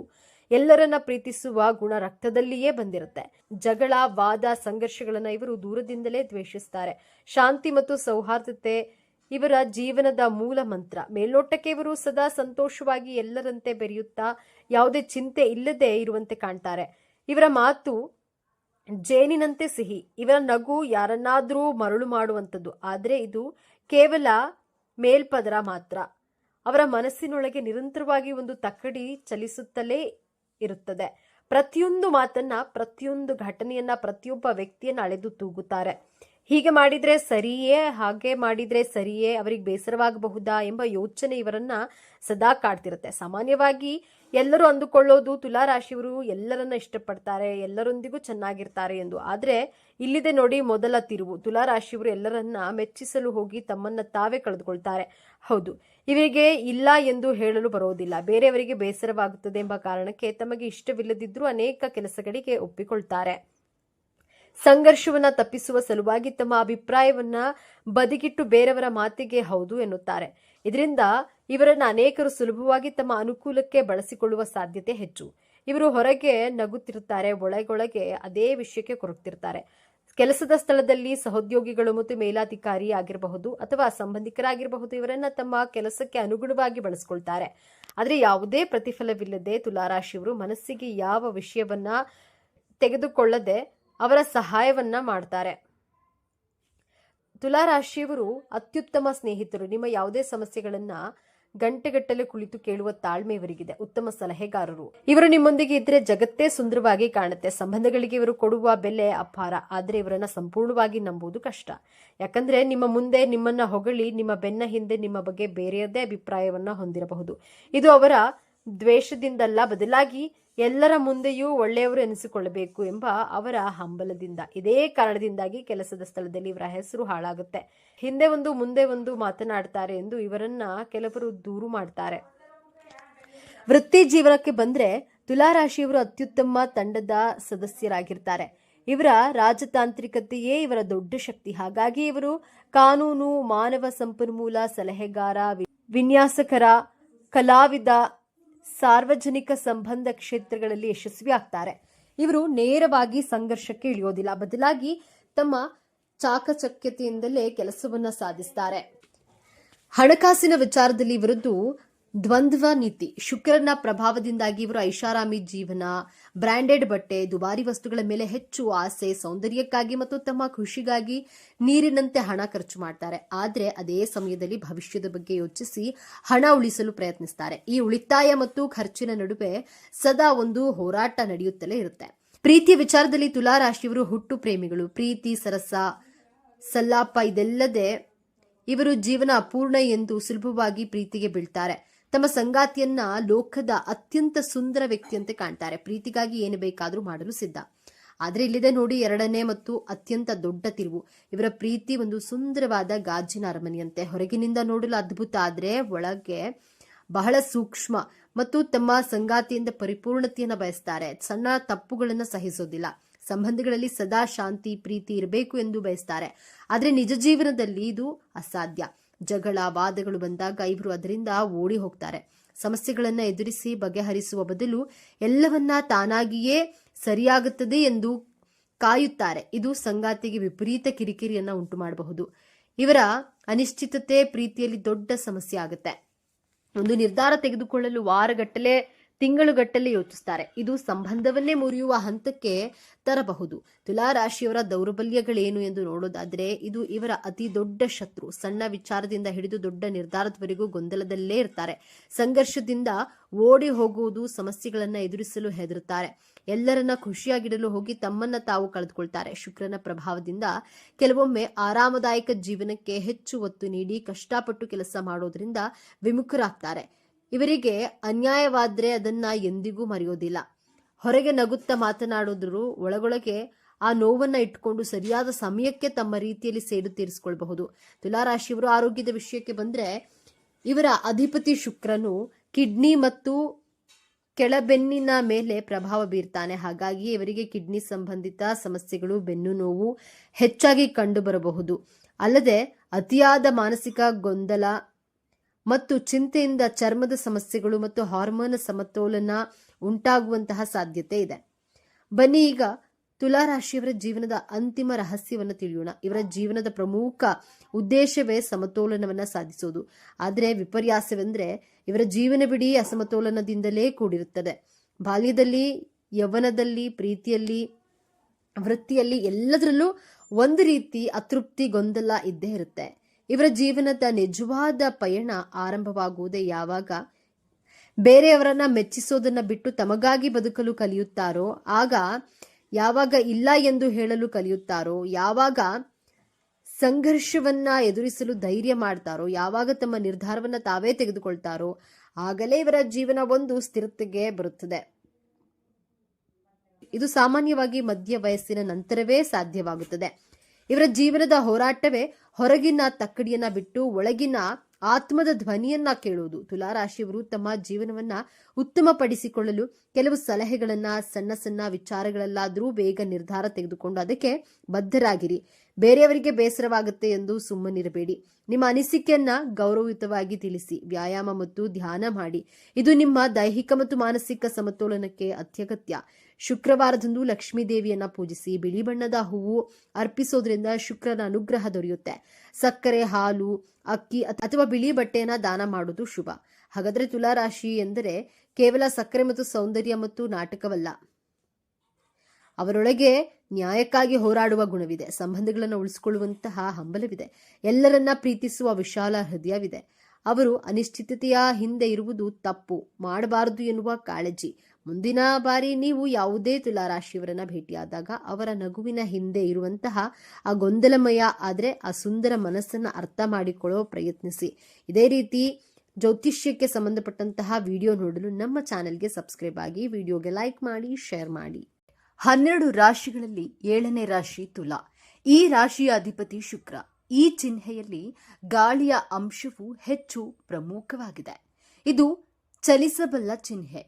ಎಲ್ಲರನ್ನ ಪ್ರೀತಿಸುವ ಗುಣ ರಕ್ತದಲ್ಲಿಯೇ ಬಂದಿರುತ್ತೆ. ಜಗಳ, ವಾದ, ಸಂಘರ್ಷಗಳನ್ನ ಇವರು ದೂರದಿಂದಲೇ ದ್ವೇಷಿಸ್ತಾರೆ. ಶಾಂತಿ ಮತ್ತು ಸೌಹಾರ್ದತೆ ಇವರ ಜೀವನದ ಮೂಲ ಮಂತ್ರ. ಮೇಲ್ನೋಟಕ್ಕೆ ಇವರು ಸದಾ ಸಂತೋಷವಾಗಿ ಎಲ್ಲರಂತೆ ಬೆರೆಯುತ್ತಾ ಯಾವುದೇ ಚಿಂತೆ ಇಲ್ಲದೆ ಇರುವಂತೆ ಕಾಣ್ತಾರೆ. ಇವರ ಮಾತು ಜೇನಿನಂತೆ ಸಿಹಿ. ಇವರ ನಗು ಯಾರನ್ನಾದರೂ ಮರಳು ಮಾಡುವಂಥದ್ದು. ಆದರೆ ಇದು ಕೇವಲ ಮೇಲ್ಪದರ ಮಾತ್ರ. ಅವರ ಮನಸ್ಸಿನೊಳಗೆ ನಿರಂತರವಾಗಿ ಒಂದು ತಕ್ಕಡಿ ಚಲಿಸುತ್ತಲೇ ಇರುತ್ತದೆ. ಪ್ರತಿಯೊಂದು ಮಾತನ್ನ, ಪ್ರತಿಯೊಂದು ಘಟನೆಯನ್ನ, ಪ್ರತಿಯೊಬ್ಬ ವ್ಯಕ್ತಿಯನ್ನ ಅಳೆದು ತೂಗುತ್ತಾರೆ. ಹೀಗೆ ಮಾಡಿದ್ರೆ ಸರಿಯೇ, ಹಾಗೆ ಮಾಡಿದ್ರೆ ಸರಿಯೇ, ಅವರಿಗೆ ಬೇಸರವಾಗಬಹುದಾ ಎಂಬ ಯೋಚನೆ ಇವರನ್ನ ಸದಾ ಕಾಡ್ತಿರುತ್ತೆ. ಸಾಮಾನ್ಯವಾಗಿ ಎಲ್ಲರೂ ಅಂದುಕೊಳ್ಳೋದು ತುಲಾರಾಶಿಯವರು ಎಲ್ಲರನ್ನ ಇಷ್ಟಪಡ್ತಾರೆ, ಎಲ್ಲರೊಂದಿಗೂ ಚೆನ್ನಾಗಿರ್ತಾರೆ ಎಂದು. ಆದರೆ ಇಲ್ಲಿದೆ ನೋಡಿ ಮೊದಲ ತಿರುವು. ತುಲಾರಾಶಿಯವರು ಎಲ್ಲರನ್ನ ಮೆಚ್ಚಿಸಲು ಹೋಗಿ ತಮ್ಮನ್ನ ತಾವೇ ಕಳೆದುಕೊಳ್ತಾರೆ. ಹೌದು, ಇವರಿಗೆ ಇಲ್ಲ ಎಂದು ಹೇಳಲು ಬರೋದಿಲ್ಲ. ಬೇರೆಯವರಿಗೆ ಬೇಸರವಾಗುತ್ತದೆ ಎಂಬ ಕಾರಣಕ್ಕೆ ತಮಗೆ ಇಷ್ಟವಿಲ್ಲದಿದ್ರೂ ಅನೇಕ ಕೆಲಸಗಳಿಗೆ ಒಪ್ಪಿಕೊಳ್ತಾರೆ. ಸಂಘರ್ಷವನ್ನ ತಪ್ಪಿಸುವ ಸಲುವಾಗಿ ತಮ್ಮ ಅಭಿಪ್ರಾಯವನ್ನ ಬದಿಗಿಟ್ಟು ಬೇರೆಯವರ ಮಾತಿಗೆ ಹೌದು ಎನ್ನುತ್ತಾರೆ. ಇದರಿಂದ ಇವರನ್ನ ಅನೇಕರು ಸುಲಭವಾಗಿ ತಮ್ಮ ಅನುಕೂಲಕ್ಕೆ ಬಳಸಿಕೊಳ್ಳುವ ಸಾಧ್ಯತೆ ಹೆಚ್ಚು. ಇವರು ಹೊರಗೆ ನಗುತ್ತಿರುತ್ತಾರೆ, ಒಳಗೊಳಗೆ ಅದೇ ವಿಷಯಕ್ಕೆ ಕೊರಗ್ತಿರ್ತಾರೆ. ಕೆಲಸದ ಸ್ಥಳದಲ್ಲಿ ಸಹೋದ್ಯೋಗಿಗಳು ಮತ್ತು ಮೇಲಾಧಿಕಾರಿ ಆಗಿರಬಹುದು ಅಥವಾ ಸಂಬಂಧಿಕರಾಗಿರಬಹುದು, ಇವರನ್ನ ತಮ್ಮ ಕೆಲಸಕ್ಕೆ ಅನುಗುಣವಾಗಿ ಬಳಸಿಕೊಳ್ತಾರೆ. ಆದರೆ ಯಾವುದೇ ಪ್ರತಿಫಲವಿಲ್ಲದೆ ತುಲಾರಾಶಿಯವರು ಮನಸ್ಸಿಗೆ ಯಾವ ವಿಷಯವನ್ನ ತೆಗೆದುಕೊಳ್ಳದೆ ಅವರ ಸಹಾಯವನ್ನ ಮಾಡ್ತಾರೆ. ತುಲಾರಾಶಿಯವರು ಅತ್ಯುತ್ತಮ ಸ್ನೇಹಿತರು. ನಿಮ್ಮ ಯಾವುದೇ ಸಮಸ್ಯೆಗಳನ್ನ ಗಂಟೆಗಟ್ಟಲೆ ಕುಳಿತು ಕೇಳುವ ತಾಳ್ಮೆ ಇವರಿಗಿದೆ. ಉತ್ತಮ ಸಲಹೆಗಾರರು. ಇವರು ನಿಮ್ಮೊಂದಿಗೆ ಇದ್ರೆ ಜಗತ್ತೇ ಸುಂದರವಾಗಿ ಕಾಣುತ್ತೆ. ಸಂಬಂಧಗಳಿಗೆ ಇವರು ಕೊಡುವ ಬೆಲೆ ಅಪಾರ. ಆದರೆ ಇವರನ್ನ ಸಂಪೂರ್ಣವಾಗಿ ನಂಬುವುದು ಕಷ್ಟ. ಯಾಕಂದ್ರೆ ನಿಮ್ಮ ಮುಂದೆ ನಿಮ್ಮನ್ನ ಹೊಗಳಿ ನಿಮ್ಮ ಬೆನ್ನ ಹಿಂದೆ ನಿಮ್ಮ ಬಗ್ಗೆ ಬೇರೆಯದೇ ಅಭಿಪ್ರಾಯವನ್ನ ಹೊಂದಿರಬಹುದು. ಇದು ಅವರ ದ್ವೇಷದಿಂದಲ್ಲ, ಬದಲಾಗಿ ಎಲ್ಲರ ಮುಂದೆಯೂ ಒಳ್ಳೆಯವರು ಎನಿಸಿಕೊಳ್ಳಬೇಕು ಎಂಬ ಅವರ ಹಂಬಲದಿಂದ. ಇದೇ ಕಾರಣದಿಂದಾಗಿ ಕೆಲಸದ ಸ್ಥಳದಲ್ಲಿ ಇವರ ಹೆಸರು ಹಾಳಾಗುತ್ತೆ. ಹಿಂದೆ ಒಂದು ಮುಂದೆ ಒಂದು ಮಾತನಾಡ್ತಾರೆ ಎಂದು ಇವರನ್ನ ಕೆಲವರು ದೂರು ಮಾಡ್ತಾರೆ. ವೃತ್ತಿ ಜೀವನಕ್ಕೆ ಬಂದ್ರೆ ತುಲಾರಾಶಿಯವರು ಅತ್ಯುತ್ತಮ ತಂಡದ ಸದಸ್ಯರಾಗಿರ್ತಾರೆ. ಇವರ ರಾಜತಾಂತ್ರಿಕತೆಯೇ ಇವರ ದೊಡ್ಡ ಶಕ್ತಿ. ಹಾಗಾಗಿ ಇವರು ಕಾನೂನು, ಮಾನವ ಸಂಪನ್ಮೂಲ, ಸಲಹೆಗಾರ, ವಿನ್ಯಾಸಕರ, ಕಲಾವಿದ, ಸಾರ್ವಜನಿಕ ಸಂಬಂಧ ಕ್ಷೇತ್ರಗಳಲ್ಲಿ ಯಶಸ್ವಿ ಆಗ್ತಾರೆ. ಇವರು ನೇರವಾಗಿ ಸಂಘರ್ಷಕ್ಕೆ ಇಳಿಯೋದಿಲ್ಲ, ಬದಲಾಗಿ ತಮ್ಮ ಚಾಕಚಕ್ಯತೆಯಿಂದಲೇ ಕೆಲಸವನ್ನ ಸಾಧಿಸ್ತಾರೆ. ಹಣಕಾಸಿನ ವಿಚಾರದಲ್ಲಿ ಇವರದ್ದು ದ್ವಂದ್ವ ನೀತಿ. ಶುಕ್ರನ ಪ್ರಭಾವದಿಂದಾಗಿ ಇವರು ಐಷಾರಾಮಿ ಜೀವನ, ಬ್ರಾಂಡೆಡ್ ಬಟ್ಟೆ, ದುಬಾರಿ ವಸ್ತುಗಳ ಮೇಲೆ ಹೆಚ್ಚು ಆಸೆ, ಸೌಂದರ್ಯಕ್ಕಾಗಿ ಮತ್ತು ತಮ್ಮ ಖುಷಿಗಾಗಿ ನೀರಿನಂತೆ ಹಣ ಖರ್ಚು ಮಾಡ್ತಾರೆ. ಆದರೆ ಅದೇ ಸಮಯದಲ್ಲಿ ಭವಿಷ್ಯದ ಬಗ್ಗೆ ಯೋಚಿಸಿ ಹಣ ಉಳಿಸಲು ಪ್ರಯತ್ನಿಸ್ತಾರೆ. ಈ ಉಳಿತಾಯ ಮತ್ತು ಖರ್ಚಿನ ನಡುವೆ ಸದಾ ಒಂದು ಹೋರಾಟ ನಡೆಯುತ್ತಲೇ ಇರುತ್ತೆ. ಪ್ರೀತಿಯ ವಿಚಾರದಲ್ಲಿ ತುಲಾರಾಶಿಯವರು ಹುಟ್ಟು ಪ್ರೇಮಿಗಳು. ಪ್ರೀತಿ, ಸರಸ, ಸಲ್ಲಾಪ ಇದೆಲ್ಲದೆ ಇವರು ಜೀವನ ಅಪೂರ್ಣ ಎಂದು ಸುಲಭವಾಗಿ ಪ್ರೀತಿಗೆ ಬೀಳ್ತಾರೆ. ತಮ್ಮ ಸಂಗಾತಿಯನ್ನ ಲೋಕದ ಅತ್ಯಂತ ಸುಂದರ ವ್ಯಕ್ತಿಯಂತೆ ಕಾಣ್ತಾರೆ. ಪ್ರೀತಿಗಾಗಿ ಏನು ಬೇಕಾದರೂ ಮಾಡಲು ಸಿದ್ಧ. ಆದ್ರೆ ಇಲ್ಲಿದೆ ನೋಡಿ ಎರಡನೇ ಮತ್ತು ಅತ್ಯಂತ ದೊಡ್ಡ ತಿರುವು. ಇವರ ಪ್ರೀತಿ ಒಂದು ಸುಂದರವಾದ ಗಾಜಿನ ಅರಮನೆಯಂತೆ. ಹೊರಗಿನಿಂದ ನೋಡಲು ಅದ್ಭುತ, ಆದ್ರೆ ಒಳಗೆ ಬಹಳ ಸೂಕ್ಷ್ಮ ಮತ್ತು ತಮ್ಮ ಸಂಗಾತಿಯಿಂದ ಪರಿಪೂರ್ಣತೆಯನ್ನು ಬಯಸ್ತಾರೆ. ಸಣ್ಣ ತಪ್ಪುಗಳನ್ನು ಸಹಿಸೋದಿಲ್ಲ. ಸಂಬಂಧಗಳಲ್ಲಿ ಸದಾ ಶಾಂತಿ ಪ್ರೀತಿ ಇರಬೇಕು ಎಂದು ಬಯಸ್ತಾರೆ. ಆದ್ರೆ ನಿಜ ಜೀವನದಲ್ಲಿ ಇದು ಅಸಾಧ್ಯ. ಜಗಳ ವಾದಗಳು ಬಂದಾಗ ಇವರು ಅದರಿಂದ ಓಡಿ ಹೋಗ್ತಾರೆ. ಸಮಸ್ಯೆಗಳನ್ನ ಎದುರಿಸಿ ಬಗೆಹರಿಸುವ ಬದಲು ಎಲ್ಲವನ್ನ ತಾನಾಗಿಯೇ ಸರಿಯಾಗುತ್ತದೆ ಎಂದು ಕಾಯುತ್ತಾರೆ. ಇದು ಸಂಗಾತಿಗೆ ವಿಪರೀತ ಕಿರಿಕಿರಿಯನ್ನ ಉಂಟು ಮಾಡಬಹುದು. ಇವರ ಅನಿಶ್ಚಿತತೆ ಪ್ರೀತಿಯಲ್ಲಿ ದೊಡ್ಡ ಸಮಸ್ಯೆ ಆಗುತ್ತೆ. ಒಂದು ನಿರ್ಧಾರ ತೆಗೆದುಕೊಳ್ಳಲು ವಾರಗಟ್ಟಲೆ ತಿಂಗಳುಗಟ್ಟಲೆ ಯೋಚಿಸ್ತಾರೆ. ಇದು ಸಂಬಂಧವನ್ನೇ ಮುರಿಯುವ ಹಂತಕ್ಕೆ ತರಬಹುದು. ತುಲಾ ರಾಶಿಯವರ ದೌರ್ಬಲ್ಯಗಳೇನು ಎಂದು ನೋಡೋದಾದ್ರೆ ಇದು ಇವರ ಅತಿ ದೊಡ್ಡ ಶತ್ರು. ಸಣ್ಣ ವಿಚಾರದಿಂದ ಹಿಡಿದು ದೊಡ್ಡ ನಿರ್ಧಾರದವರೆಗೂ ಗೊಂದಲದಲ್ಲೇ ಇರ್ತಾರೆ. ಸಂಘರ್ಷದಿಂದ ಓಡಿ ಹೋಗುವುದು, ಸಮಸ್ಯೆಗಳನ್ನ ಎದುರಿಸಲು ಹೆದರುತ್ತಾರೆ. ಎಲ್ಲರನ್ನ ಖುಷಿಯಾಗಿಡಲು ಹೋಗಿ ತಮ್ಮನ್ನ ತಾವು ಕಳೆದುಕೊಳ್ತಾರೆ. ಶುಕ್ರನ ಪ್ರಭಾವದಿಂದ ಕೆಲವೊಮ್ಮೆ ಆರಾಮದಾಯಕ ಜೀವನಕ್ಕೆ ಹೆಚ್ಚು ಒತ್ತು ನೀಡಿ ಕಷ್ಟಪಟ್ಟು ಕೆಲಸ ಮಾಡೋದ್ರಿಂದ ವಿಮುಖರಾಗ್ತಾರೆ. ಇವರಿಗೆ ಅನ್ಯಾಯವಾದ್ರೆ ಅದನ್ನ ಎಂದಿಗೂ ಮರೆಯೋದಿಲ್ಲ. ಹೊರಗೆ ನಗುತ್ತಾ ಮಾತನಾಡೋದ್ರು ಒಳಗೊಳಗೆ ಆ ನೋವನ್ನ ಇಟ್ಕೊಂಡು ಸರಿಯಾದ ಸಮಯಕ್ಕೆ ತಮ್ಮ ರೀತಿಯಲ್ಲಿ ಸೇಡು ತೀರಿಸಿಕೊಳ್ಳಬಹುದು. ತುಲಾರಾಶಿಯವರು ಆರೋಗ್ಯದ ವಿಷಯಕ್ಕೆ ಬಂದ್ರೆ ಇವರ ಅಧಿಪತಿ ಶುಕ್ರನು ಕಿಡ್ನಿ ಮತ್ತು ಕೆಳಬೆನ್ನಿನ ಮೇಲೆ ಪ್ರಭಾವ ಬೀರ್ತಾನೆ. ಹಾಗಾಗಿ ಇವರಿಗೆ ಕಿಡ್ನಿ ಸಂಬಂಧಿತ ಸಮಸ್ಯೆಗಳು, ಬೆನ್ನು ನೋವು ಹೆಚ್ಚಾಗಿ ಕಂಡು ಬರಬಹುದು. ಅಲ್ಲದೆ ಅತಿಯಾದ ಮಾನಸಿಕ ಗೊಂದಲ ಮತ್ತು ಚಿಂತೆಯಿಂದ ಚರ್ಮದ ಸಮಸ್ಯೆಗಳು ಮತ್ತು ಹಾರ್ಮೋನ್ ಸಮತೋಲನ ಉಂಟಾಗುವಂತಹ ಸಾಧ್ಯತೆ ಇದೆ. ಬನ್ನಿ ಈಗ ತುಲಾರಾಶಿಯವರ ಜೀವನದ ಅಂತಿಮ ರಹಸ್ಯವನ್ನು ತಿಳಿಯೋಣ. ಇವರ ಜೀವನದ ಪ್ರಮುಖ ಉದ್ದೇಶವೇ ಸಮತೋಲನವನ್ನ ಸಾಧಿಸೋದು. ಆದರೆ ವಿಪರ್ಯಾಸವೆಂದ್ರೆ ಇವರ ಜೀವನವಿಡೀ ಅಸಮತೋಲನದಿಂದಲೇ ಕೂಡಿರುತ್ತದೆ. ಬಾಲ್ಯದಲ್ಲಿ, ಯೌವನದಲ್ಲಿ, ಪ್ರೀತಿಯಲ್ಲಿ, ವೃತ್ತಿಯಲ್ಲಿ ಎಲ್ಲದರಲ್ಲೂ ಒಂದು ರೀತಿ ಅತೃಪ್ತಿ, ಗೊಂದಲ ಇದ್ದೇ ಇರುತ್ತೆ. ಇವರ ಜೀವನದ ನಿಜವಾದ ಪಯಣ ಆರಂಭವಾಗುವುದೇ ಯಾವಾಗ ಬೇರೆಯವರನ್ನ ಮೆಚ್ಚಿಸೋದನ್ನ ಬಿಟ್ಟು ತಮಗಾಗಿ ಬದುಕಲು ಕಲಿಯುತ್ತಾರೋ, ಆಗ ಯಾವಾಗ ಇಲ್ಲ ಎಂದು ಹೇಳಲು ಕಲಿಯುತ್ತಾರೋ, ಯಾವಾಗ ಸಂಘರ್ಷವನ್ನ ಎದುರಿಸಲು ಧೈರ್ಯ ಮಾಡ್ತಾರೋ, ಯಾವಾಗ ತಮ್ಮ ನಿರ್ಧಾರವನ್ನ ತಾವೇ ತೆಗೆದುಕೊಳ್ತಾರೋ, ಆಗಲೇ ಇವರ ಜೀವನ ಒಂದು ಸ್ಥಿರತೆಗೆ ಬರುತ್ತದೆ. ಇದು ಸಾಮಾನ್ಯವಾಗಿ ಮಧ್ಯ ವಯಸ್ಸಿನ ನಂತರವೇ ಸಾಧ್ಯವಾಗುತ್ತದೆ. ಇವರ ಜೀವನದ ಹೋರಾಟವೇ ಹೊರಗಿನ ತಕ್ಕಡಿಯನ್ನ ಬಿಟ್ಟು ಒಳಗಿನ ಆತ್ಮದ ಧ್ವನಿಯನ್ನ ಕೇಳುವುದು. ತುಲಾರಾಶಿಯವರು ತಮ್ಮ ಜೀವನವನ್ನ ಉತ್ತಮಪಡಿಸಿಕೊಳ್ಳಲು ಕೆಲವು ಸಲಹೆಗಳನ್ನ, ಸಣ್ಣ ಸಣ್ಣ ವಿಚಾರಗಳಲ್ಲಾದರೂ ಬೇಗ ನಿರ್ಧಾರ ತೆಗೆದುಕೊಂಡು ಅದಕ್ಕೆ ಬದ್ಧರಾಗಿರಿ. ಬೇರೆಯವರಿಗೆ ಬೇಸರವಾಗುತ್ತೆ ಎಂದು ಸುಮ್ಮನಿರಬೇಡಿ. ನಿಮ್ಮ ಅನಿಸಿಕೆಯನ್ನ ಗೌರವಯುತವಾಗಿ ತಿಳಿಸಿ. ವ್ಯಾಯಾಮ ಮತ್ತು ಧ್ಯಾನ ಮಾಡಿ. ಇದು ನಿಮ್ಮ ದೈಹಿಕ ಮತ್ತು ಮಾನಸಿಕ ಸಮತೋಲನಕ್ಕೆ ಅತ್ಯಗತ್ಯ. ಶುಕ್ರವಾರದಂದು ಲಕ್ಷ್ಮೀ ದೇವಿಯನ್ನ ಪೂಜಿಸಿ. ಬಿಳಿ ಬಣ್ಣದ ಹೂವು ಅರ್ಪಿಸೋದ್ರಿಂದ ಶುಕ್ರನ ಅನುಗ್ರಹ ದೊರೆಯುತ್ತೆ. ಸಕ್ಕರೆ, ಹಾಲು, ಅಕ್ಕಿ ಅಥವಾ ಬಿಳಿ ಬಟ್ಟೆಯನ್ನ ದಾನ ಮಾಡೋದು ಶುಭ. ಹಾಗಾದ್ರೆ ತುಲಾರಾಶಿ ಎಂದರೆ ಕೇವಲ ಸಕ್ಕರೆ ಮತ್ತು ಸೌಂದರ್ಯ ಮತ್ತು ನಾಟಕವಲ್ಲ. ಅವರೊಳಗೆ ನ್ಯಾಯಕ್ಕಾಗಿ ಹೋರಾಡುವ ಗುಣವಿದೆ. ಸಂಬಂಧಗಳನ್ನು ಉಳಿಸಿಕೊಳ್ಳುವಂತಹ ಹಂಬಲವಿದೆ. ಎಲ್ಲರನ್ನ ಪ್ರೀತಿಸುವ ವಿಶಾಲ ಹೃದಯವಿದೆ. ಅವರು ಅನಿಶ್ಚಿತತೆಯ ಹಿಂದೆ ಇರುವುದು ತಪ್ಪು ಮಾಡಬಾರದು ಎನ್ನುವ ಕಾಳಜಿ. ಮುಂದಿನ ಬಾರಿ ನೀವು ಯಾವುದೇ ತುಲಾರಾಶಿಯವರನ್ನ ಭೇಟಿಯಾದಾಗ ಅವರ ನಗುವಿನ ಹಿಂದೆ ಇರುವಂತಹ ಆ ಗೊಂದಲಮಯ ಆದ್ರೆ ಆ ಸುಂದರ ಮನಸ್ಸನ್ನ ಅರ್ಥ ಮಾಡಿಕೊಳ್ಳೋ ಪ್ರಯತ್ನಿಸಿ. ಇದೇ ರೀತಿ ಜ್ಯೋತಿಷ್ಯಕ್ಕೆ ಸಂಬಂಧಪಟ್ಟಂತಹ ವಿಡಿಯೋ ನೋಡಲು ನಮ್ಮ ಚಾನೆಲ್ಗೆ ಸಬ್ಸ್ಕ್ರೈಬ್ ಆಗಿ, ವಿಡಿಯೋಗೆ ಲೈಕ್ ಮಾಡಿ, ಶೇರ್ ಮಾಡಿ. 12 ರಾಶಿಗಳಲ್ಲಿ 7ನೇ ರಾಶಿ ತುಲಾ. ಈ ರಾಶಿಯ ಅಧಿಪತಿ ಶುಕ್ರ. ಈ ಚಿಹ್ನೆಯಲ್ಲಿ ಗಾಳಿಯ ಅಂಶವು ಹೆಚ್ಚು ಪ್ರಮುಖವಾಗಿದೆ. ಇದು ಚಲಿಸಬಲ್ಲ ಚಿಹ್ನೆ.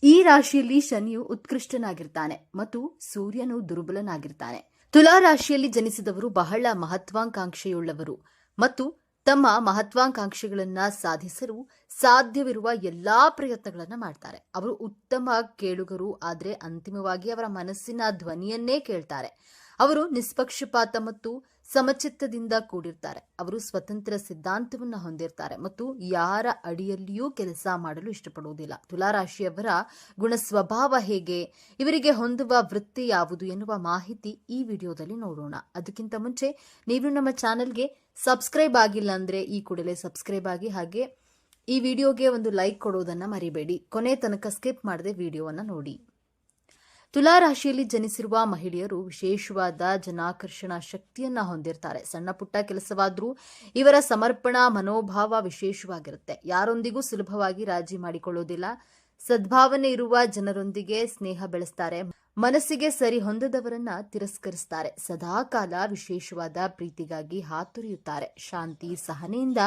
ಈ ರಾಶಿಯಲ್ಲಿ ಶನಿಯು ಉತ್ಕೃಷ್ಟನಾಗಿರ್ತಾನೆ ಮತ್ತು ಸೂರ್ಯನು ದುರ್ಬಲನಾಗಿರ್ತಾನೆ. ತುಲಾ ರಾಶಿಯಲ್ಲಿ ಜನಿಸಿದವರು ಬಹಳ ಮಹತ್ವಾಕಾಂಕ್ಷೆಯುಳ್ಳವರು ಮತ್ತು ತಮ್ಮ ಮಹತ್ವಾಕಾಂಕ್ಷೆಗಳನ್ನ ಸಾಧಿಸಲು ಸಾಧ್ಯವಿರುವ ಎಲ್ಲಾ ಪ್ರಯತ್ನಗಳನ್ನ ಮಾಡ್ತಾರೆ. ಅವರು ಉತ್ತಮ ಕೇಳುಗರು, ಆದರೆ ಅಂತಿಮವಾಗಿ ಅವರ ಮನಸ್ಸಿನ ಧ್ವನಿಯನ್ನೇ ಕೇಳ್ತಾರೆ. ಅವರು ನಿಷ್ಪಕ್ಷಪಾತ ಮತ್ತು ಸಮಚಿತ್ತದಿಂದ ಕೂಡಿರ್ತಾರೆ. ಅವರು ಸ್ವತಂತ್ರ ಸಿದ್ಧಾಂತವನ್ನ ಹೊಂದಿರ್ತಾರೆ ಮತ್ತು ಯಾರ ಅಡಿಯಲ್ಲಿಯೂ ಕೆಲಸ ಮಾಡಲು ಇಷ್ಟಪಡುವುದಿಲ್ಲ. ತುಲಾರಾಶಿಯವರ ಗುಣ ಸ್ವಭಾವ ಹೇಗೆ, ಇವರಿಗೆ ಹೊಂದುವ ವೃತ್ತಿ ಯಾವುದು ಎನ್ನುವ ಮಾಹಿತಿ ಈ ವಿಡಿಯೋದಲ್ಲಿ ನೋಡೋಣ. ಅದಕ್ಕಿಂತ ಮುಂಚೆ ನೀವು ನಮ್ಮ ಚಾನೆಲ್ಗೆ ಸಬ್ಸ್ಕ್ರೈಬ್ ಆಗಿಲ್ಲ ಅಂದ್ರೆ ಈ ಕೂಡಲೇ ಸಬ್ಸ್ಕ್ರೈಬ್ ಆಗಿ, ಹಾಗೆ ಈ ವಿಡಿಯೋಗೆ ಒಂದು ಲೈಕ್ ಕೊಡೋದನ್ನ ಮರಿಬೇಡಿ. ಕೊನೆ ತನಕ ಸ್ಕಿಪ್ ಮಾಡದೆ ವಿಡಿಯೋವನ್ನ ನೋಡಿ. ತುಲಾ ರಾಶಿಯಲ್ಲಿ ಜನಿಸಿರುವ ಮಹಿಳೆಯರು ವಿಶೇಷವಾದ ಜನಾಕರ್ಷಣಾ ಶಕ್ತಿಯನ್ನ ಹೊಂದಿರ್ತಾರೆ. ಸಣ್ಣ ಪುಟ್ಟ ಕೆಲಸವಾದ್ರೂ ಇವರ ಸಮರ್ಪಣಾ ಮನೋಭಾವ ವಿಶೇಷವಾಗಿರುತ್ತೆ. ಯಾರೊಂದಿಗೂ ಸುಲಭವಾಗಿ ರಾಜಿ ಮಾಡಿಕೊಳ್ಳೋದಿಲ್ಲ. ಸದ್ಭಾವನೆ ಇರುವ ಜನರೊಂದಿಗೆ ಸ್ನೇಹ ಬೆಳೆಸ್ತಾರೆ. ಮನಸ್ಸಿಗೆ ಸರಿ ಹೊಂದದವರನ್ನ ತಿರಸ್ಕರಿಸ್ತಾರೆ. ಸದಾಕಾಲ ವಿಶೇಷವಾದ ಪ್ರೀತಿಗಾಗಿ ಹಾತೊರೆಯುತ್ತಾರೆ. ಶಾಂತಿ ಸಹನೆಯಿಂದ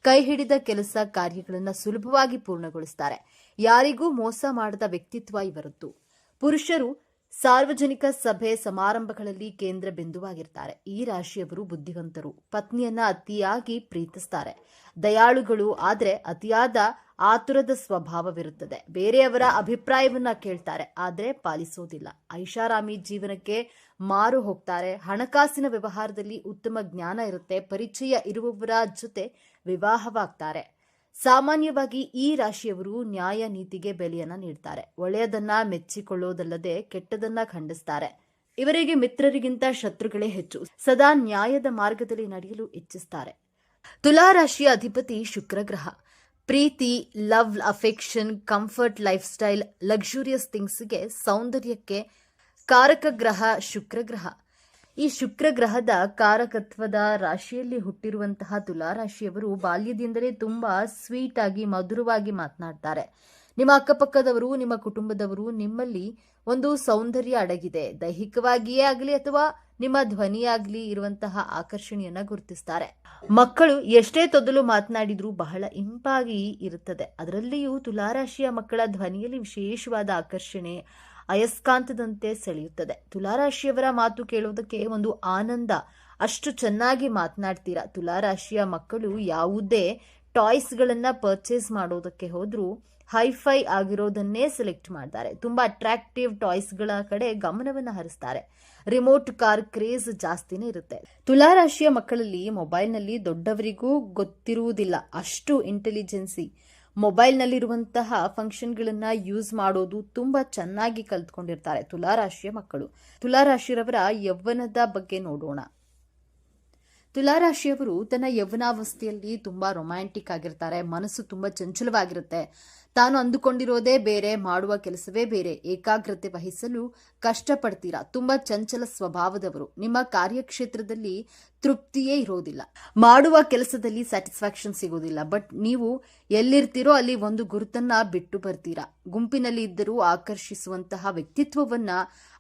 ಕೈ ಹಿಡಿದ ಕೆಲಸ ಕಾರ್ಯಗಳನ್ನು ಸುಲಭವಾಗಿ ಪೂರ್ಣಗೊಳಿಸ್ತಾರೆ. ಯಾರಿಗೂ ಮೋಸ ಮಾಡದ ವ್ಯಕ್ತಿತ್ವ ಇವರದ್ದು. ಪುರುಷರು ಸಾರ್ವಜನಿಕ ಸಭೆ ಸಮಾರಂಭಗಳಲ್ಲಿ ಕೇಂದ್ರ ಬಿಂದುವಾಗಿರ್ತಾರೆ. ಈ ರಾಶಿಯವರು ಬುದ್ಧಿವಂತರು. ಪತ್ನಿಯನ್ನ ಅತಿಯಾಗಿ ಪ್ರೀತಿಸ್ತಾರೆ. ದಯಾಳುಗಳು, ಆದರೆ ಅತಿಯಾದ ಆತುರದ ಸ್ವಭಾವವಿರುತ್ತದೆ. ಬೇರೆಯವರ ಅಭಿಪ್ರಾಯವನ್ನ ಕೇಳ್ತಾರೆ, ಆದರೆ ಪಾಲಿಸೋದಿಲ್ಲ. ಐಷಾರಾಮಿ ಜೀವನಕ್ಕೆ ಮಾರು ಹೋಗ್ತಾರೆ. ಹಣಕಾಸಿನ ವ್ಯವಹಾರದಲ್ಲಿ ಉತ್ತಮ ಜ್ಞಾನ ಇರುತ್ತೆ. ಪರಿಚಯ ಇರುವವರ ಜೊತೆ ವಿವಾಹವಾಗ್ತಾರೆ. ಸಾಮಾನ್ಯವಾಗಿ ಈ ರಾಶಿಯವರು ನ್ಯಾಯ ನೀತಿಗೆ ಬೆಲೆಯನ್ನ ನೀಡ್ತಾರೆ. ಒಳ್ಳೆಯದನ್ನ ಮೆಚ್ಚಿಕೊಳ್ಳೋದಲ್ಲದೆ ಕೆಟ್ಟದನ್ನ ಖಂಡಿಸ್ತಾರೆ. ಇವರಿಗೆ ಮಿತ್ರರಿಗಿಂತ ಶತ್ರುಗಳೇ ಹೆಚ್ಚು. ಸದಾ ನ್ಯಾಯದ ಮಾರ್ಗದಲ್ಲಿ ನಡೆಯಲು ಇಚ್ಛಿಸ್ತಾರೆ. ತುಲಾ ರಾಶಿಯ ಅಧಿಪತಿ ಶುಕ್ರ ಗ್ರಹ. ಪ್ರೀತಿ, love, affection, comfort life style, luxurious ಥಿಂಗ್ಸ್ಗೆ, ಸೌಂದರ್ಯಕ್ಕೆ ಕಾರಕ ಗ್ರಹ ಶುಕ್ರ ಗ್ರಹ. ಈ ಶುಕ್ರ ಗ್ರಹದ ಕಾರಕತ್ವದ ರಾಶಿಯಲ್ಲಿ ಹುಟ್ಟಿರುವಂತಹ ತುಲಾ ರಾಶಿಯವರು ಬಾಲ್ಯದಿಂದಲೇ ತುಂಬಾ ಸ್ವೀಟ್ ಆಗಿ ಮಧುರವಾಗಿ ಮಾತನಾಡ್ತಾರೆ. ನಿಮ್ಮ ಅಕ್ಕಪಕ್ಕದವರು, ನಿಮ್ಮ ಕುಟುಂಬದವರು ನಿಮ್ಮಲ್ಲಿ ಒಂದು ಸೌಂದರ್ಯ ಅಡಗಿದೆ. ದೈಹಿಕವಾಗಿಯೇ ಆಗಲಿ ಅಥವಾ ನಿಮ್ಮ ಧ್ವನಿಯಾಗ್ಲಿ ಇರುವಂತಹ ಆಕರ್ಷಣೆಯನ್ನ ಗುರುತಿಸ್ತಾರೆ. ಮಕ್ಕಳು ಎಷ್ಟೇ ತೊದಲು ಮಾತನಾಡಿದ್ರೂ ಬಹಳ ಇಂಪಾಗಿ ಇರುತ್ತದೆ. ಅದರಲ್ಲಿಯೂ ತುಲಾರಾಶಿಯ ಮಕ್ಕಳ ಧ್ವನಿಯಲ್ಲಿ ವಿಶೇಷವಾದ ಆಕರ್ಷಣೆ ಅಯಸ್ಕಾಂತದಂತೆ ಸೆಳೆಯುತ್ತದೆ. ತುಲಾರಾಶಿಯವರ ಮಾತು ಕೇಳೋದಕ್ಕೆ ಒಂದು ಆನಂದ. ಅಷ್ಟು ಚೆನ್ನಾಗಿ ಮಾತನಾಡ್ತೀರಾ. ತುಲಾರಾಶಿಯ ಮಕ್ಕಳು ಯಾವುದೇ ಟಾಯ್ಸ್ಗಳನ್ನ ಪರ್ಚೇಸ್ ಮಾಡೋದಕ್ಕೆ ಹೋದ್ರೂ ಹೈಫೈ ಆಗಿರೋದನ್ನೇ ಸೆಲೆಕ್ಟ್ ಮಾಡ್ತಾರೆ. ತುಂಬಾ ಅಟ್ರಾಕ್ಟಿವ್ ಟಾಯ್ಸ್ಗಳ ಕಡೆ ಗಮನವನ್ನ ಹರಿಸ್ತಾರೆ. ರಿಮೋಟ್ ಕಾರ್ ಕ್ರೇಜ್ ಜಾಸ್ತಿನೇ ಇರುತ್ತೆ. ತುಲಾರಾಶಿಯ ಮಕ್ಕಳಲ್ಲಿ ಮೊಬೈಲ್ನಲ್ಲಿ ದೊಡ್ಡವರಿಗೂ ಗೊತ್ತಿರುವುದಿಲ್ಲ ಅಷ್ಟು ಇಂಟೆಲಿಜೆನ್ಸಿ. ಮೊಬೈಲ್ನಲ್ಲಿರುವಂತಹ ಫಂಕ್ಷನ್ಗಳನ್ನ ಯೂಸ್ ಮಾಡೋದು ತುಂಬಾ ಚೆನ್ನಾಗಿ ಕಲ್ತ್ಕೊಂಡಿರ್ತಾರೆ ತುಲಾರಾಶಿಯ ಮಕ್ಕಳು. ತುಲಾರಾಶಿಯವರ ಯೌವನದ ಬಗ್ಗೆ ನೋಡೋಣ. ತುಲಾರಾಶಿಯವರು ತನ್ನ ಯೌವನಾವಸ್ಥೆಯಲ್ಲಿ ತುಂಬಾ ರೊಮ್ಯಾಂಟಿಕ್ ಆಗಿರ್ತಾರೆ. ಮನಸ್ಸು ತುಂಬಾ ಚಂಚಲವಾಗಿರುತ್ತೆ. ತಾನು ಅಂದುಕೊಂಡಿರೋದೇ ಬೇರೆ, ಮಾಡುವ ಕೆಲಸವೇ ಬೇರೆ. ಏಕಾಗ್ರತೆ ವಹಿಸಲು ಕಷ್ಟಪಡ್ತೀರಾ. ತುಂಬಾ ಚಂಚಲ ಸ್ವಭಾವದವರು. ನಿಮ್ಮ ಕಾರ್ಯಕ್ಷೇತ್ರದಲ್ಲಿ ತೃಪ್ತಿಯೇ ಇರೋದಿಲ್ಲ. ಮಾಡುವ ಕೆಲಸದಲ್ಲಿ ಸ್ಯಾಟಿಸ್ಫ್ಯಾಕ್ಷನ್ ಸಿಗೋದಿಲ್ಲ. ಬಟ್ ನೀವು ಎಲ್ಲಿರ್ತೀರೋ ಅಲ್ಲಿ ಒಂದು ಗುರುತನ್ನ ಬಿಟ್ಟು ಬರ್ತೀರಾ. ಗುಂಪಿನಲ್ಲಿ ಇದ್ದರೂ ಆಕರ್ಷಿಸುವಂತಹ ವ್ಯಕ್ತಿತ್ವವನ್ನ,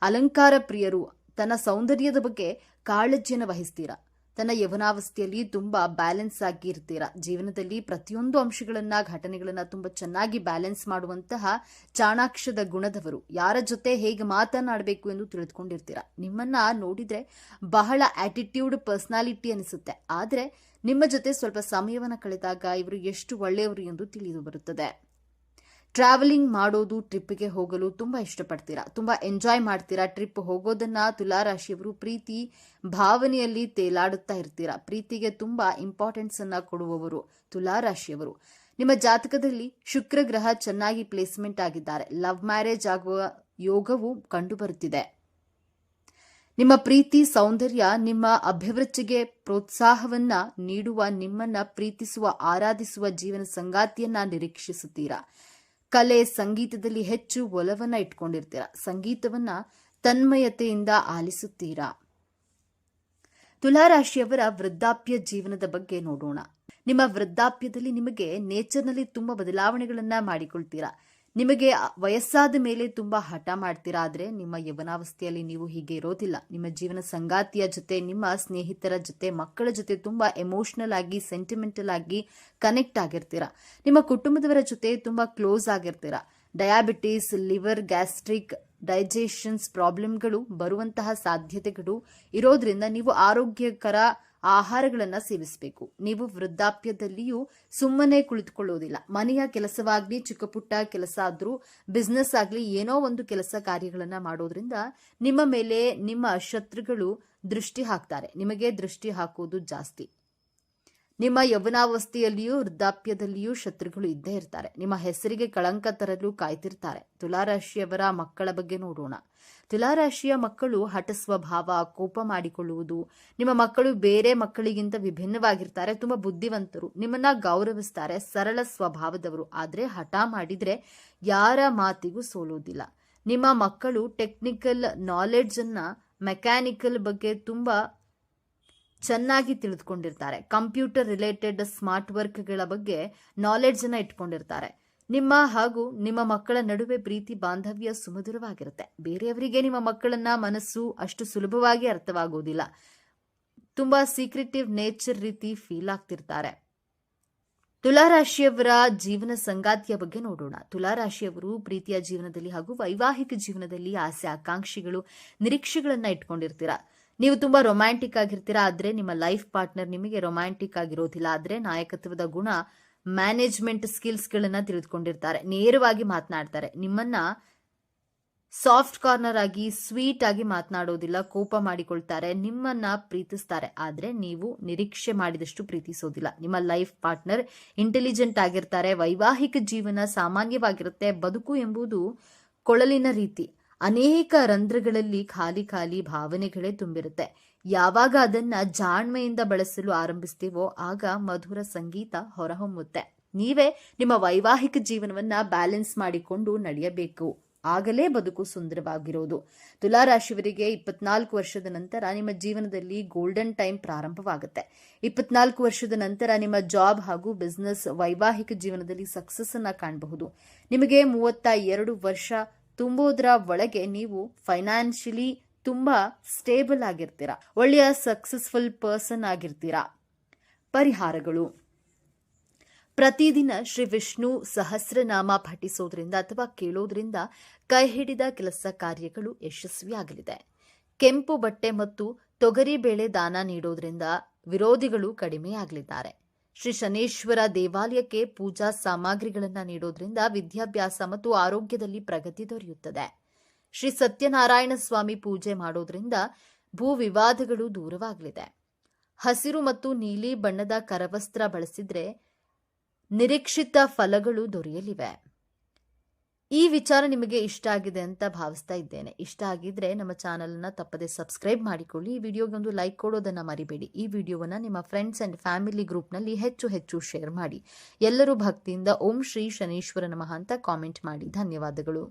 ಅಲಂಕಾರ ಪ್ರಿಯರು. ತನ್ನ ಸೌಂದರ್ಯದ ಬಗ್ಗೆ ಕಾಳಜಿಯನ್ನು ವಹಿಸ್ತೀರಾ. ತನ್ನ ಯೌವನಾವಸ್ಥೆಯಲ್ಲಿ ತುಂಬಾ ಬ್ಯಾಲೆನ್ಸ್ ಆಗಿ ಇರ್ತೀರಾ. ಜೀವನದಲ್ಲಿ ಪ್ರತಿಯೊಂದು ಅಂಶಗಳನ್ನ, ಘಟನೆಗಳನ್ನ ತುಂಬಾ ಚೆನ್ನಾಗಿ ಬ್ಯಾಲೆನ್ಸ್ ಮಾಡುವಂತಹ ಚಾಣಾಕ್ಷದ ಗುಣದವರು. ಯಾರ ಜೊತೆ ಹೇಗೆ ಮಾತನಾಡಬೇಕು ಎಂದು ತಿಳಿದುಕೊಂಡಿರ್ತೀರಾ. ನಿಮ್ಮನ್ನ ನೋಡಿದ್ರೆ ಬಹಳ ಆಟಿಟ್ಯೂಡ್ ಪರ್ಸನಾಲಿಟಿ ಅನಿಸುತ್ತೆ. ಆದ್ರೆ ನಿಮ್ಮ ಜೊತೆ ಸ್ವಲ್ಪ ಸಮಯವನ್ನ ಕಳೆದಾಗ ಇವರು ಎಷ್ಟು ಒಳ್ಳೆಯವರು ಎಂದು ತಿಳಿದು ಬರುತ್ತದೆ. ಟ್ರಾವೆಲಿಂಗ್ ಮಾಡೋದು, ಟ್ರಿಪ್ಗೆ ಹೋಗಲು ತುಂಬಾ ಇಷ್ಟಪಡ್ತೀರಾ. ತುಂಬಾ ಎಂಜಾಯ್ ಮಾಡ್ತೀರಾ. ಟ್ರಿಪ್ ಹೋಗೋದನ್ನ ತುಲಾರಾಶಿಯವರು ಪ್ರೀತಿ ಭಾವನೆಯಲ್ಲಿ ತೇಲಾಡುತ್ತಾ ಇರ್ತೀರಾ. ಪ್ರೀತಿಗೆ ತುಂಬಾ ಇಂಪಾರ್ಟೆನ್ಸ್ ಅನ್ನ ಕೊಡುವವರು ತುಲಾರಾಶಿಯವರು. ನಿಮ್ಮ ಜಾತಕದಲ್ಲಿ ಶುಕ್ರ ಗ್ರಹ ಚೆನ್ನಾಗಿ ಪ್ಲೇಸ್ಮೆಂಟ್ ಆಗಿದ್ದಾರೆ. ಲವ್ ಮ್ಯಾರೇಜ್ ಆಗುವ ಯೋಗವು ಕಂಡುಬರುತ್ತಿದೆ. ನಿಮ್ಮ ಪ್ರೀತಿ, ಸೌಂದರ್ಯ, ನಿಮ್ಮ ಅಭಿವೃದ್ಧಿಗೆ ಪ್ರೋತ್ಸಾಹವನ್ನ ನೀಡುವ, ನಿಮ್ಮನ್ನ ಪ್ರೀತಿಸುವ, ಆರಾಧಿಸುವ ಜೀವನ ಸಂಗಾತಿಯನ್ನ ನಿರೀಕ್ಷಿಸುತ್ತೀರಾ. ಕಲೆ, ಸಂಗೀತದಲ್ಲಿ ಹೆಚ್ಚು ಒಲವನ್ನ ಇಟ್ಕೊಂಡಿರ್ತೀರಾ. ಸಂಗೀತವನ್ನ ತನ್ಮಯತೆಯಿಂದ ಆಲಿಸುತ್ತೀರಾ. ತುಲಾರಾಶಿಯವರ ವೃದ್ಧಾಪ್ಯ ಜೀವನದ ಬಗ್ಗೆ ನೋಡೋಣ. ನಿಮ್ಮ ವೃದ್ಧಾಪ್ಯದಲ್ಲಿ ನಿಮಗೆ ನೇಚರ್ನಲ್ಲಿ ತುಂಬಾ ಬದಲಾವಣೆಗಳನ್ನ ಮಾಡಿಕೊಳ್ತೀರಾ. ನಿಮಗೆ ವಯಸ್ಸಾದ ಮೇಲೆ ತುಂಬಾ ಹಠ ಮಾಡ್ತೀರಾ. ಆದರೆ ನಿಮ್ಮ ಯೌವನಾವಸ್ಥೆಯಲ್ಲಿ ನೀವು ಹೀಗೆ ಇರೋದಿಲ್ಲ. ನಿಮ್ಮ ಜೀವನ ಸಂಗಾತಿಯ ಜೊತೆ, ನಿಮ್ಮ ಸ್ನೇಹಿತರ ಜೊತೆ, ಮಕ್ಕಳ ಜೊತೆ ತುಂಬಾ ಎಮೋಷನಲ್ ಆಗಿ, ಸೆಂಟಿಮೆಂಟಲ್ ಆಗಿ ಕನೆಕ್ಟ್ ಆಗಿರ್ತೀರಾ. ನಿಮ್ಮ ಕುಟುಂಬದವರ ಜೊತೆ ತುಂಬಾ ಕ್ಲೋಸ್ ಆಗಿರ್ತೀರಾ. ಡಯಾಬಿಟಿಸ್, ಲಿವರ್, ಗ್ಯಾಸ್ಟ್ರಿಕ್, ಡೈಜೆಷನ್ಸ್ ಪ್ರಾಬ್ಲಮ್ಗಳು ಬರುವಂತಹ ಸಾಧ್ಯತೆಗಳು ಇರೋದ್ರಿಂದ ನೀವು ಆರೋಗ್ಯಕರ ಆಹಾರಗಳನ್ನು ಸೇವಿಸಬೇಕು. ನೀವು ವೃದ್ಧಾಪ್ಯದಲ್ಲಿಯೂ ಸುಮ್ಮನೆ ಕುಳಿತುಕೊಳ್ಳೋದಿಲ್ಲ. ಮನೆಯ ಕೆಲಸವಾಗ್ಲಿ, ಚಿಕ್ಕ ಪುಟ್ಟ ಕೆಲಸ ಆದ್ರೂ, ಬಿಸ್ನೆಸ್ ಆಗ್ಲಿ, ಏನೋ ಒಂದು ಕೆಲಸ ಕಾರ್ಯಗಳನ್ನ ಮಾಡೋದ್ರಿಂದ ನಿಮ್ಮ ಮೇಲೆ ನಿಮ್ಮ ಶತ್ರುಗಳು ದೃಷ್ಟಿ ಹಾಕ್ತಾರೆ. ನಿಮಗೆ ದೃಷ್ಟಿ ಹಾಕೋದು ಜಾಸ್ತಿ. ನಿಮ್ಮ ಯೌವನಾವಸ್ಥೆಯಲ್ಲಿಯೂ ವೃದ್ಧಾಪ್ಯದಲ್ಲಿಯೂ ಶತ್ರುಗಳು ಇದ್ದೇ ಇರ್ತಾರೆ. ನಿಮ್ಮ ಹೆಸರಿಗೆ ಕಳಂಕ ತರಲು ಕಾಯ್ತಿರ್ತಾರೆ. ತುಲಾರಾಶಿಯವರ ಮಕ್ಕಳ ಬಗ್ಗೆ ನೋಡೋಣ. ತುಲಾರಾಶಿಯ ಮಕ್ಕಳು ಹಠ ಸ್ವಭಾವ, ಕೋಪ ಮಾಡಿಕೊಳ್ಳುವುದು. ನಿಮ್ಮ ಮಕ್ಕಳು ಬೇರೆ ಮಕ್ಕಳಿಗಿಂತ ವಿಭಿನ್ನವಾಗಿರ್ತಾರೆ. ತುಂಬಾ ಬುದ್ಧಿವಂತರು. ನಿಮ್ಮನ್ನ ಗೌರವಿಸ್ತಾರೆ. ಸರಳ ಸ್ವಭಾವದವರು. ಆದ್ರೆ ಹಠ ಮಾಡಿದ್ರೆ ಯಾರ ಮಾತಿಗೂ ಸೋಲೋದಿಲ್ಲ. ನಿಮ್ಮ ಮಕ್ಕಳು ಟೆಕ್ನಿಕಲ್ ನಾಲೆಡ್ಜ್ ಅನ್ನ, ಮೆಕ್ಯಾನಿಕಲ್ ಬಗ್ಗೆ ತುಂಬಾ ಚೆನ್ನಾಗಿ ತಿಳಿದುಕೊಂಡಿರ್ತಾರೆ. ಕಂಪ್ಯೂಟರ್ ರಿಲೇಟೆಡ್ ಸ್ಮಾರ್ಟ್ ವರ್ಕ್ಗಳ ಬಗ್ಗೆ ನಾಲೆಡ್ಜ್ ಅನ್ನ ಇಟ್ಕೊಂಡಿರ್ತಾರೆ. ನಿಮ್ಮ ಹಾಗೂ ನಿಮ್ಮ ಮಕ್ಕಳ ನಡುವೆ ಪ್ರೀತಿ ಬಾಂಧವ್ಯ ಸುಮಧುರವಾಗಿರುತ್ತೆ. ಬೇರೆಯವರಿಗೆ ನಿಮ್ಮ ಮಕ್ಕಳನ್ನ ಮನಸ್ಸು ಅಷ್ಟು ಸುಲಭವಾಗಿ ಅರ್ಥವಾಗುವುದಿಲ್ಲ. ತುಂಬಾ ಸೀಕ್ರೆಟಿವ್ ನೇಚರ್ ರೀತಿ ಫೀಲ್ ಆಗ್ತಿರ್ತಾರೆ. ತುಲಾರಾಶಿಯವರ ಜೀವನ ಸಂಗಾತಿಯ ಬಗ್ಗೆ ನೋಡೋಣ. ತುಲಾರಾಶಿಯವರು ಪ್ರೀತಿಯ ಜೀವನದಲ್ಲಿ ಹಾಗೂ ವೈವಾಹಿಕ ಜೀವನದಲ್ಲಿ ಆಸೆ ಆಕಾಂಕ್ಷೆಗಳು ನಿರೀಕ್ಷೆಗಳನ್ನ ಇಟ್ಕೊಂಡಿರ್ತೀರಾ. ನೀವು ತುಂಬಾ ರೊಮ್ಯಾಂಟಿಕ್ ಆಗಿರ್ತೀರಾ, ಆದ್ರೆ ನಿಮ್ಮ ಲೈಫ್ ಪಾರ್ಟ್ನರ್ ನಿಮಗೆ ರೊಮ್ಯಾಂಟಿಕ್ ಆಗಿರೋದಿಲ್ಲ. ಆದ್ರೆ ನಾಯಕತ್ವದ ಗುಣ, ಮ್ಯಾನೇಜ್ಮೆಂಟ್ ಸ್ಕಿಲ್ಸ್ ಗಳನ್ನ ತಿಳಿದುಕೊಂಡಿರ್ತಾರೆ. ನೇರವಾಗಿ ಮಾತನಾಡ್ತಾರೆ. ನಿಮ್ಮನ್ನ ಸಾಫ್ಟ್ ಕಾರ್ನರ್ ಆಗಿ ಸ್ವೀಟ್ ಆಗಿ ಮಾತನಾಡೋದಿಲ್ಲ, ಕೋಪ ಮಾಡಿಕೊಳ್ತಾರೆ, ನಿಮ್ಮನ್ನ ಪ್ರೀತಿಸ್ತಾರೆ. ಆದ್ರೆ ನೀವು ನಿರೀಕ್ಷೆ ಮಾಡಿದಷ್ಟು ಪ್ರೀತಿಸೋದಿಲ್ಲ. ನಿಮ್ಮ ಲೈಫ್ ಪಾರ್ಟ್ನರ್ ಇಂಟೆಲಿಜೆಂಟ್ ಆಗಿರ್ತಾರೆ. ವೈವಾಹಿಕ ಜೀವನ ಸಾಮಾನ್ಯವಾಗಿರುತ್ತೆ. ಬದುಕು ಎಂಬುದು ಕೊಳಲಿನ ರೀತಿ. ಅನೇಕ ರಂಧ್ರಗಳಲ್ಲಿ ಖಾಲಿ ಖಾಲಿ ಭಾವನೆಗಳೇ ತುಂಬಿರುತ್ತೆ. ಯಾವಾಗ ಅದನ್ನ ಜಾಣ್ಮೆಯಿಂದ ಬಳಸಲು ಆರಂಭಿಸ್ತೀವೋ ಆಗ ಮಧುರ ಸಂಗೀತ ಹೊರಹೊಮ್ಮುತ್ತೆ. ನೀವೇ ನಿಮ್ಮ ವೈವಾಹಿಕ ಜೀವನವನ್ನ ಬ್ಯಾಲೆನ್ಸ್ ಮಾಡಿಕೊಂಡು ನಡೆಯಬೇಕು. ಆಗಲೇ ಬದುಕು ಸುಂದರವಾಗಿರೋದು. ತುಲಾರಾಶಿಯವರಿಗೆ 24 ವರ್ಷದ ನಂತರ ನಿಮ್ಮ ಜೀವನದಲ್ಲಿ ಗೋಲ್ಡನ್ ಟೈಮ್ ಪ್ರಾರಂಭವಾಗುತ್ತೆ. 24 ವರ್ಷದ ನಂತರ ನಿಮ್ಮ ಜಾಬ್ ಹಾಗೂ ಬಿಸ್ನೆಸ್, ವೈವಾಹಿಕ ಜೀವನದಲ್ಲಿ ಸಕ್ಸಸ್ ಅನ್ನ ಕಾಣಬಹುದು. ನಿಮಗೆ 32 ವರ್ಷ ತುಂಬೋದ್ರ ಒಳಗೆ ನೀವು ಫೈನಾನ್ಷಿಯಲಿ ತುಂಬಾ ಸ್ಟೇಬಲ್ ಆಗಿರ್ತೀರಾ. ಒಳ್ಳೆಯ ಸಕ್ಸಸ್ಫುಲ್ ಪರ್ಸನ್ ಆಗಿರ್ತೀರಾ. ಪರಿಹಾರಗಳು: ಪ್ರತಿದಿನ ಶ್ರೀ ವಿಷ್ಣು ಸಹಸ್ರನಾಮ ಪಠಿಸೋದ್ರಿಂದ ಅಥವಾ ಕೇಳೋದ್ರಿಂದ ಕೈ ಹಿಡಿದ ಕೆಲಸ ಕಾರ್ಯಗಳು ಯಶಸ್ವಿಯಾಗಲಿದೆ. ಕೆಂಪು ಬಟ್ಟೆ ಮತ್ತು ತೊಗರಿಬೇಳೆ ದಾನ ನೀಡೋದ್ರಿಂದ ವಿರೋಧಿಗಳು ಕಡಿಮೆಯಾಗಲಿದ್ದಾರೆ. ಶ್ರೀ ಶನೇಶ್ವರ ದೇವಾಲಯಕ್ಕೆ ಪೂಜಾ ಸಾಮಗ್ರಿಗಳನ್ನು ನೀಡೋದ್ರಿಂದ ವಿದ್ಯಾಭ್ಯಾಸ ಮತ್ತು ಆರೋಗ್ಯದಲ್ಲಿ ಪ್ರಗತಿ ದೊರೆಯುತ್ತದೆ. ಶ್ರೀ ಸತ್ಯನಾರಾಯಣ ಸ್ವಾಮಿ ಪೂಜೆ ಮಾಡೋದ್ರಿಂದ ಭೂ ವಿವಾದಗಳು ದೂರವಾಗಲಿದೆ. ಹಸಿರು ಮತ್ತು ನೀಲಿ ಬಣ್ಣದ ಕರವಸ್ತ್ರ ಬಳಸಿದ್ರೆ ನಿರೀಕ್ಷಿತ ಫಲಗಳು ದೊರೆಯಲಿವೆ. ಈ ವಿಚಾರ ನಿಮಗೆ ಇಷ್ಟ ಆಗಿದೆ ಅಂತ ಭಾವಿಸ್ತಾ ಇದ್ದೇನೆ. ಇಷ್ಟ ಆಗಿದ್ರೆ ನಮ್ಮ ಚಾನೆಲ್ ಅನ್ನ ತಪ್ಪದೆ ಸಬ್ಸ್ಕ್ರೈಬ್ ಮಾಡಿಕೊಳ್ಳಿ. ಈ ವಿಡಿಯೋಗೆ ಒಂದು ಲೈಕ್ ಕೊಡೋದನ್ನ ಮರಿಬೇಡಿ. ಈ ವಿಡಿಯೋವನ್ನ ನಿಮ್ಮ ಫ್ರೆಂಡ್ಸ್ ಅಂಡ್ ಫ್ಯಾಮಿಲಿ ಗ್ರೂಪ್ ನಲ್ಲಿ ಹೆಚ್ಚು ಶೇರ್ ಮಾಡಿ. ಎಲ್ಲರೂ ಭಕ್ತಿಯಿಂದ ಓಂ ಶ್ರೀ ಶನೀಶ್ವರ ನಮಃ ಅಂತ ಕಾಮೆಂಟ್ ಮಾಡಿ. ಧನ್ಯವಾದಗಳು.